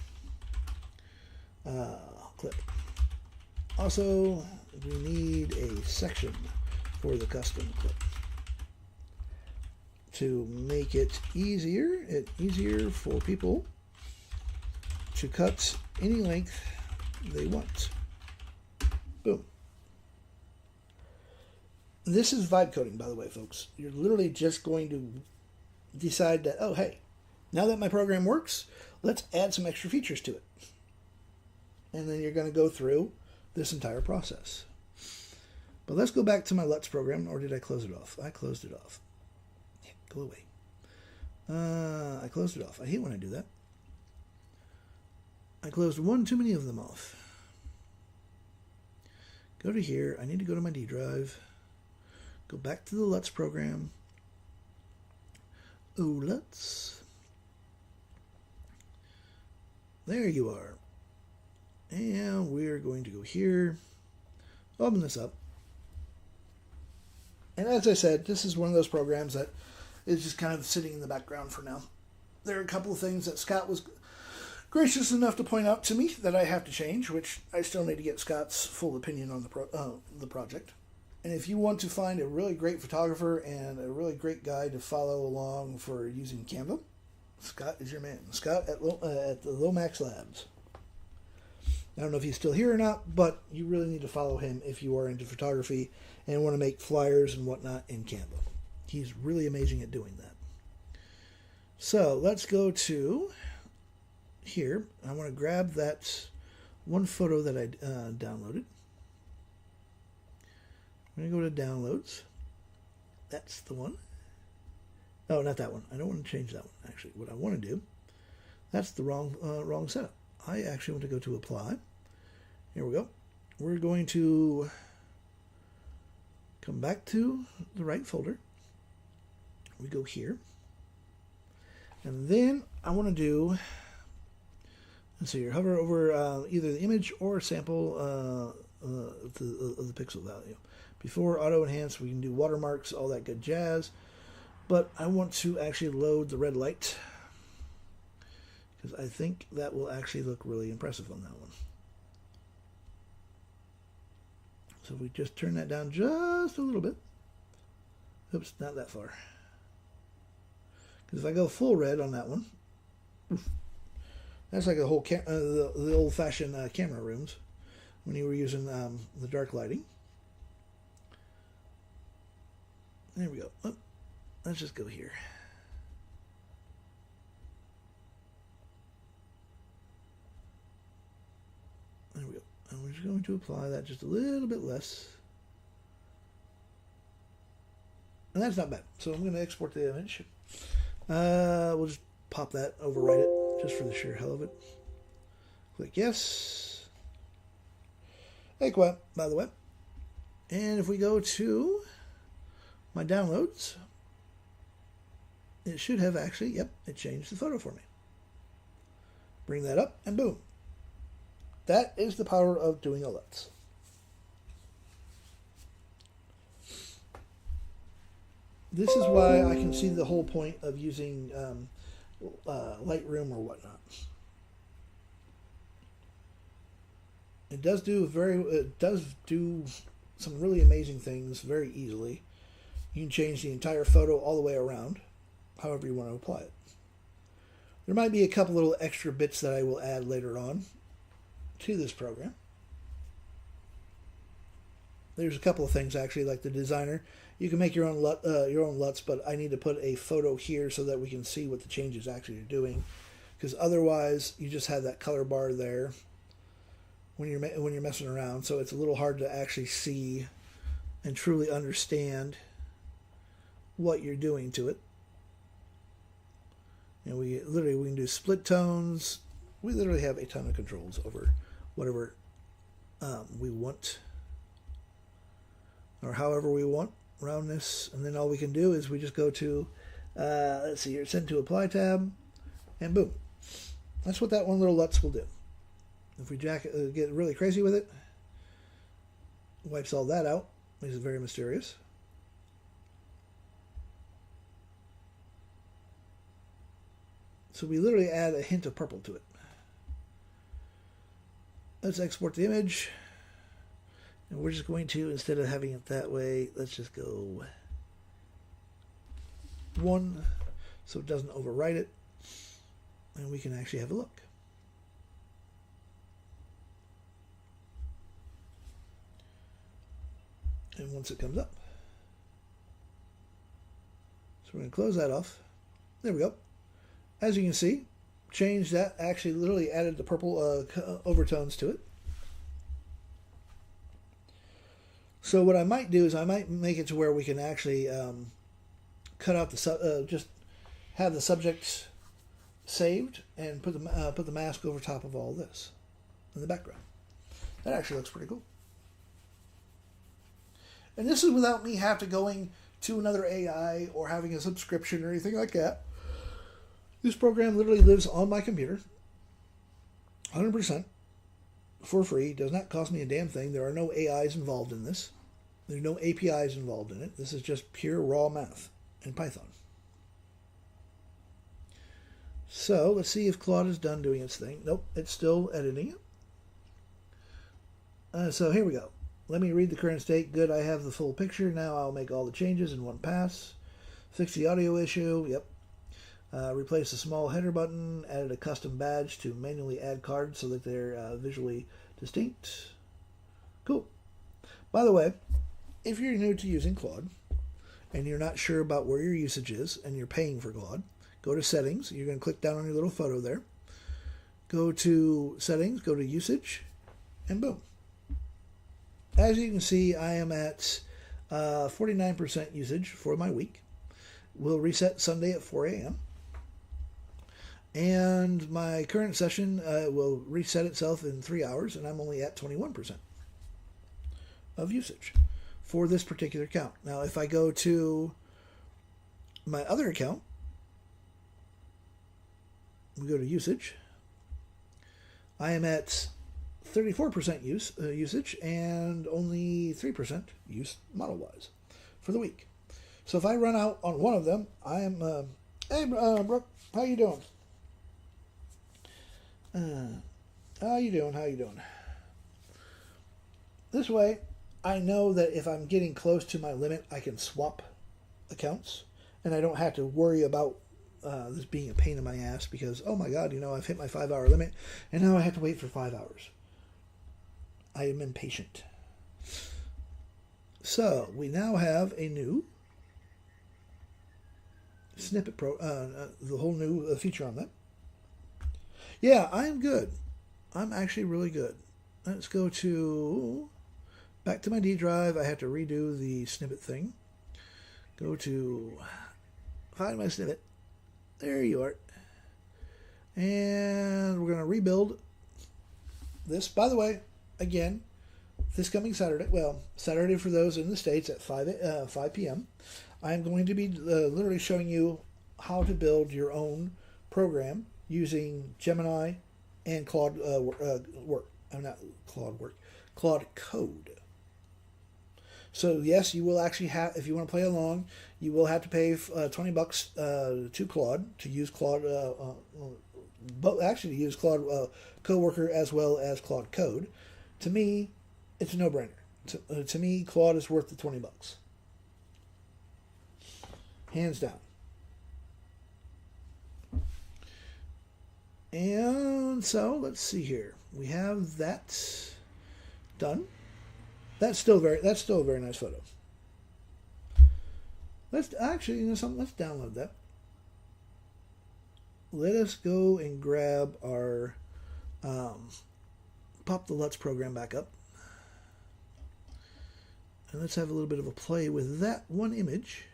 clip. Also, we need a section for the custom clip to make it easier for people to cut any length they want. Boom. This is vibe coding, by the way, folks. You're literally just going to decide that, oh, hey, now that my program works, let's add some extra features to it. And then you're going to go through this entire process. But let's go back to my LUTs program, or did I close it off? I closed it off. Yeah, go away. I closed it off. I hate when I do that. I closed one too many of them off. Go to here. I need to go to my D drive. Go back to the LUTs program. Oh, LUTs. There you are. And we're going to go here. Open this up. And as I said, this is one of those programs that is just kind of sitting in the background for now. There are a couple of things that Scott was gracious enough to point out to me that I have to change, which I still need to get Scott's full opinion on the project. And if you want to find a really great photographer and a really great guide to follow along for using Canva, Scott is your man. Scott at the Lomax Labs. I don't know if he's still here or not, but you really need to follow him if you are into photography and want to make flyers and whatnot in Canva. He's really amazing at doing that. So let's go to here. I want to grab that one photo that I downloaded. I'm going to go to downloads. That's the one. No, not that one. I don't want to change that one, actually. What I want to do, that's the wrong setup. I actually want to go to apply. Here we go. We're going to come back to the right folder. We go here. And then I want to do, let's see here, hover over either the image or sample of the pixel value. Before auto enhance, we can do watermarks, all that good jazz. But I want to actually load the red light, because I think that will actually look really impressive on that one. So if we just turn that down just a little bit. Oops, not that far. Because if I go full red on that one, oof, that's like a whole the old-fashioned camera rooms when you were using the dark lighting. There we go. Oh, let's just go here. There we go. And we're just going to apply that just a little bit less. And that's not bad. So I'm going to export the image. We'll just pop that, overwrite it, just for the sheer hell of it. Click yes. Hey, Claude, by the way. And if we go to my downloads, it should have actually, yep, it changed the photo for me. Bring that up, and boom. That is the power of doing a LUTs. This is why I can see the whole point of using Lightroom or whatnot. It does do some really amazing things very easily. You can change the entire photo all the way around, however you want to apply it. There might be a couple little extra bits that I will add later on to this program. There's a couple of things actually, like the designer. You can make your own LUTs, but I need to put a photo here so that we can see what the changes actually are doing. Because otherwise, you just have that color bar there when you're messing around. So it's a little hard to actually see and truly understand what you're doing to it. And we can do split tones. We literally have a ton of controls over whatever we want, or however we want roundness. And then all we can do is we just go to let's see here, send to apply tab, and boom. That's what that one little LUTs will do. If we get really crazy with it, wipes all that out, makes it very mysterious. So we literally add a hint of purple to it. Let's export the image. And we're just going to, instead of having it that way, let's just go 1 so it doesn't overwrite it. And we can actually have a look. And once it comes up. So we're going to close that off. There we go. As you can see, changed that, actually literally added the purple overtones to it. So what I might do is I might make it to where we can actually cut out the just have the subject saved and put the mask over top of all this in the background. That actually looks pretty cool. And this is without me going to another AI or having a subscription or anything like that. This program literally lives on my computer, 100%, for free. Does not cost me a damn thing. There are no AIs involved in this. There's no APIs involved in it. This is just pure raw math in Python. So let's see if Claude is done doing its thing. Nope, it's still editing it. So here we go. Let me read the current state. Good, I have the full picture. Now I'll make all the changes in one pass. Fix the audio issue. Yep. Replace the small header button. Added a custom badge to manually add cards so that they're visually distinct. Cool. By the way, if you're new to using Claude and you're not sure about where your usage is and you're paying for Claude, go to Settings. You're going to click down on your little photo there. Go to Settings, go to Usage, and boom. As you can see, I am at 49% usage for my week. We'll reset Sunday at 4 a.m. And my current session will reset itself in 3 hours, and I'm only at 21% of usage for this particular account. Now, if I go to my other account, we go to usage, I am at 34% usage and only 3% use model-wise for the week. So if I run out on one of them, I am, hey, Brooke, how you doing? How you doing? This way, I know that if I'm getting close to my limit, I can swap accounts, and I don't have to worry about this being a pain in my ass because, oh my god, I've hit my 5-hour limit, and now I have to wait for 5 hours. I am impatient. So, we now have a new snippet the whole new feature on that. Yeah, I'm good. I'm actually really good. Let's go back to my D drive. I have to redo the snippet thing. Go to find my snippet. There you are. And we're going to rebuild this. By the way, again, this coming Saturday, Saturday for those in the States at 5 p.m., I'm going to be literally showing you how to build your own program using Gemini and Claude Claude Code. So yes, you will actually have, if you want to play along, you will have to pay $20 to Claude to use Claude, but actually to use Claude Coworker as well as Claude Code. To me, it's a no-brainer. To me, Claude is worth the $20, hands down. And so let's see here. We have that done. That's still a very nice photo. Let's actually, let's download that. Let us go and grab our pop the LUTs program back up. And let's have a little bit of a play with that one image.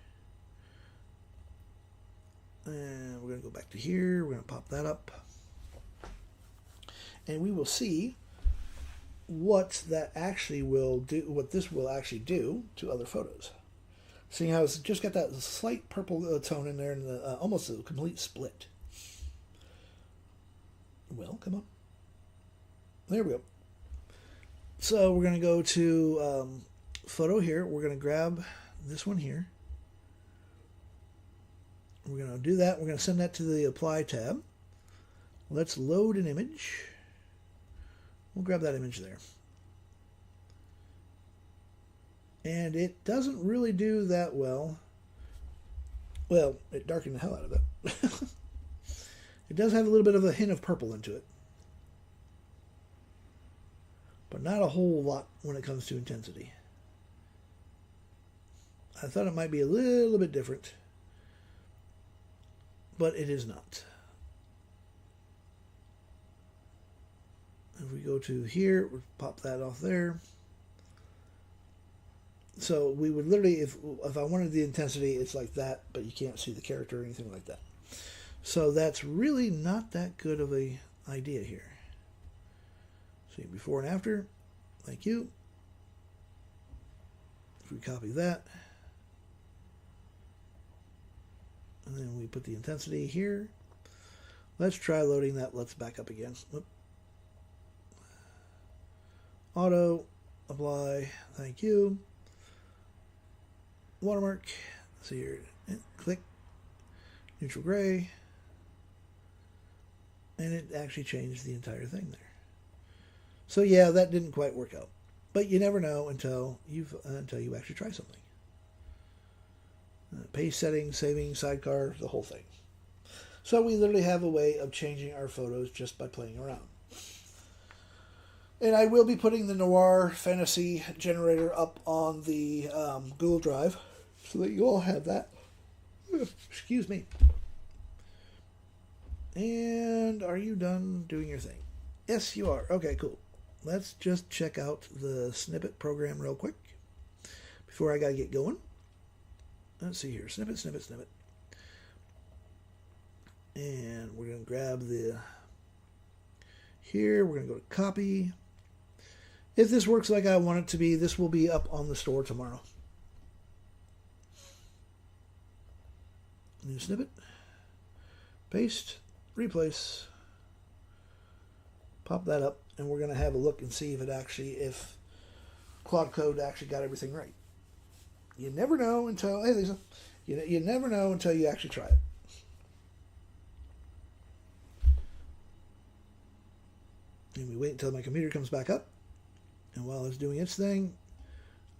And we're going to go back to here. We're going to pop that up. And we will see what that actually will do, what this will actually do to other photos. Seeing how it's just got that slight purple tone in there and almost a complete split. Well, come on. There we go. So we're going to go to photo here. We're going to grab this one here. We're going to do that. We're going to send that to the Apply tab. Let's load an image. We'll grab that image there. And it doesn't really do that well. Well, it darkened the hell out of it. It does have a little bit of a hint of purple into it. But not a whole lot when it comes to intensity. I thought it might be a little bit different. But it is not. If we go to here, we'll pop that off there. So we would literally, if I wanted the intensity, it's like that, but you can't see the character or anything like that. So that's really not that good of a idea here. See, before and after. Thank you. If we copy that. And then we put the intensity here. Let's try loading that. Let's back up again. Whoop. Auto, apply, thank you. Watermark, so here, click, neutral gray, and it actually changed the entire thing there. So yeah, that didn't quite work out, but you never know until you actually try something. Paste settings, saving, sidecar, the whole thing. So we literally have a way of changing our photos just by playing around. And I will be putting the Noir Fantasy generator up on the Google Drive so that you all have that. Excuse me. And are you done doing your thing? Yes, you are. Okay, cool. Let's just check out the snippet program real quick before I got to get going. Let's see here. Snippet, snippet, snippet. And we're going to grab the... Here, we're going to go to copy. If this works like I want it to be, this will be up on the store tomorrow. New snippet. Paste. Replace. Pop that up, and we're going to have a look and see if Claude Code actually got everything right. You never know until, hey Lisa, you never know until you actually try it. And we wait until my computer comes back up. And while it's doing its thing,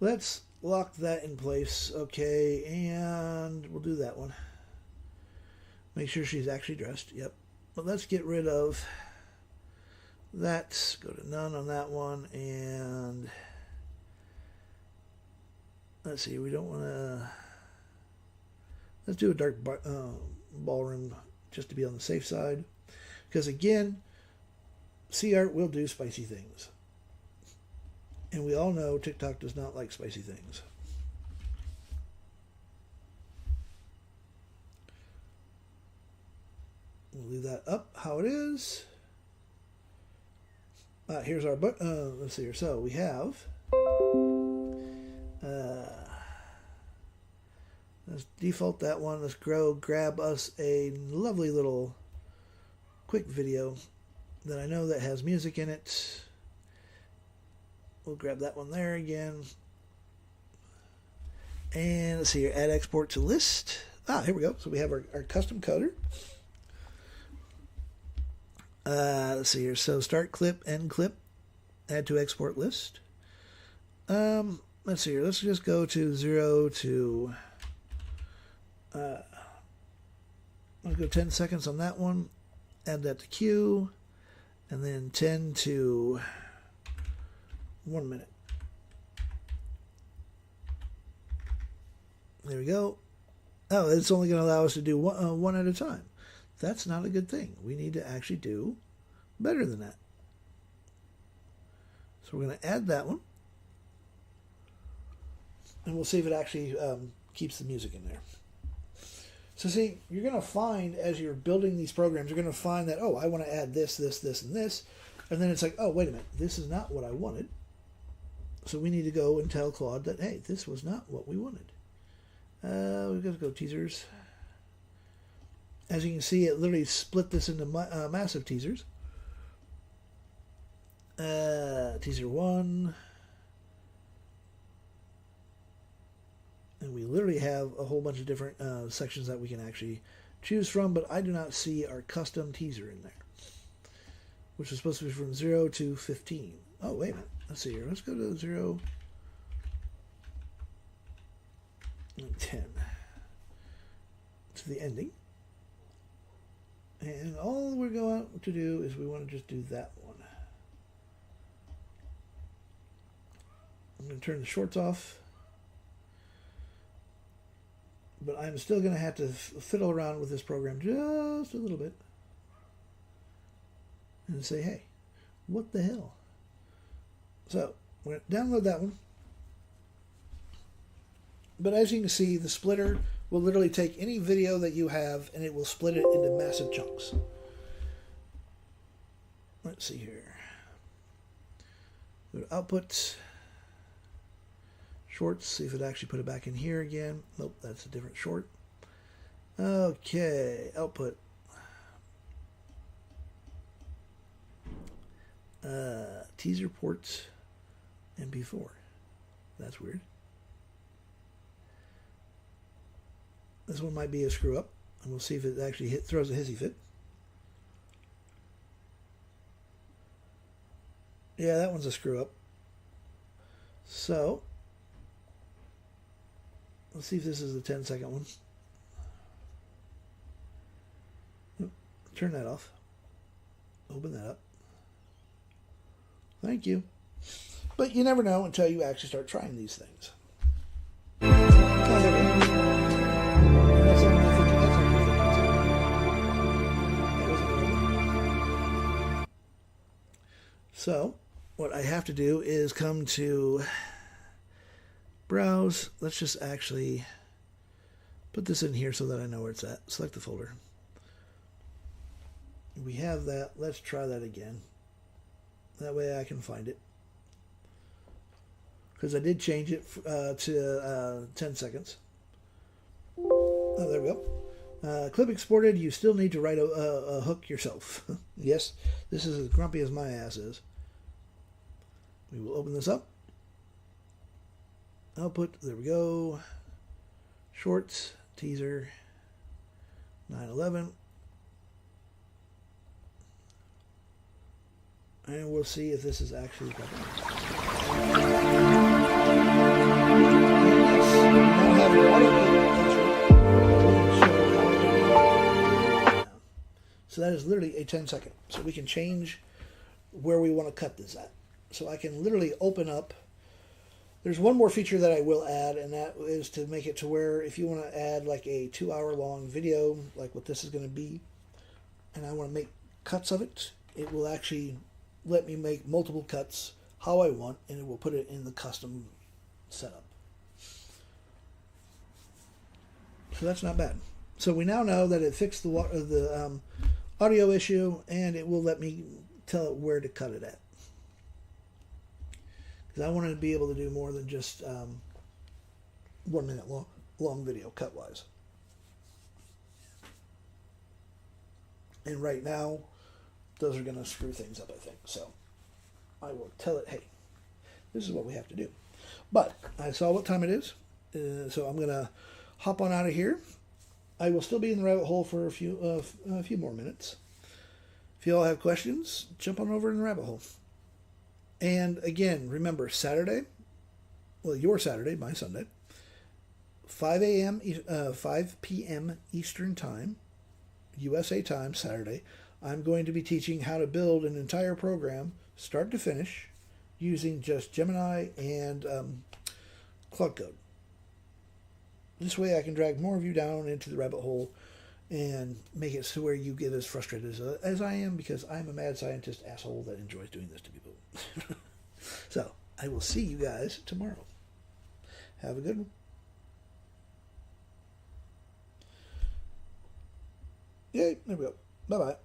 let's lock that in place. Okay, and we'll do that one. Make sure she's actually dressed. Yep. But let's get rid of that. Go to none on that one. And let's see. We don't want to... Let's do a dark ballroom just to be on the safe side. Because again, C-Art will do spicy things. And we all know TikTok does not like spicy things. We'll leave that up how it is. Here's our button. Let's see here. So we have... let's default that one. Let's grab us a lovely little quick video that I know that has music in it. We'll grab that one there again. And let's see here. Add export to list. Here we go. So we have our custom coder. Let's see here. So start clip, end clip, add to export list. Let's see here. Let's just go to 0 to... I'll go 10 seconds on that one. Add that to queue. And then 10 to 1 minute. There we go. Oh, it's only going to allow us to do one at a time. That's not a good thing. We need to actually do better than that. So we're going to add that one. And we'll see if it actually keeps the music in there. So see, you're going to find as you're building these programs, you're going to find that, oh, I want to add this, this, this, and this. And then it's like, oh, wait a minute, this is not what I wanted. So we need to go and tell Claude that, hey, this was not what we wanted. We've got to go teasers. As you can see, it literally split this into massive teasers. Teaser 1. And we literally have a whole bunch of different sections that we can actually choose from, but I do not see our custom teaser in there, which is supposed to be from 0 to 15. Oh, wait a minute. Let's see here. Let's go to 0 and 10 to the ending. And all we're going to do is we want to just do that one. I'm going to turn the shorts off. But I'm still going to have to fiddle around with this program just a little bit. And say, hey, what the hell? So, we're going to download that one. But as you can see, the splitter will literally take any video that you have and it will split it into massive chunks. Let's see here. Go to output. Shorts, see if it actually put it back in here again. Nope, that's a different short. Okay, output. Teaser ports MP4. That's weird. This one might be a screw up, and we'll see if it actually throws a hissy fit. Yeah, that one's a screw up. So let's see if this is the 10-second one. Turn that off. Open that up. Thank you. But you never know until you actually start trying these things. Oh, there we go. That's only 50. That wasn't really. So, what I have to do is come to browse. Let's just actually put this in here so that I know where it's at. Select the folder. We have that. Let's try that again. That way I can find it. Because I did change it to 10 seconds. Oh, there we go. Clip exported. You still need to write a hook yourself. Yes, this is as grumpy as my ass is. We will open this up. Output, there we go. Shorts, teaser, 9/11. And we'll see if this is actually better. now have an auto feature. So that is literally a 10-second. So we can change where we want to cut this at. So I can literally open up. There's one more feature that I will add, and that is to make it to where if you want to add like a 2-hour long video, like what this is going to be, and I want to make cuts of it, it will actually let me make multiple cuts how I want, and it will put it in the custom setup. So that's not bad. So we now know that it fixed the audio issue, and it will let me tell it where to cut it at. Because I wanted to be able to do more than just 1 minute long video cut-wise. And right now, those are going to screw things up, I think. So I will tell it, hey, this is what we have to do. But I saw what time it is, so I'm going to hop on out of here. I will still be in the rabbit hole for a few more minutes. If you all have questions, jump on over in the rabbit hole. And again, remember, Saturday, well, your Saturday, my Sunday, 5 p.m. Eastern Time, USA time, Saturday, I'm going to be teaching how to build an entire program, start to finish, using just Gemini and Claude Code. This way I can drag more of you down into the rabbit hole and make it so where you get as frustrated as I am, because I'm a mad scientist asshole that enjoys doing this to people. So, I will see you guys tomorrow. Have a good one. Yay, there we go. Bye-bye.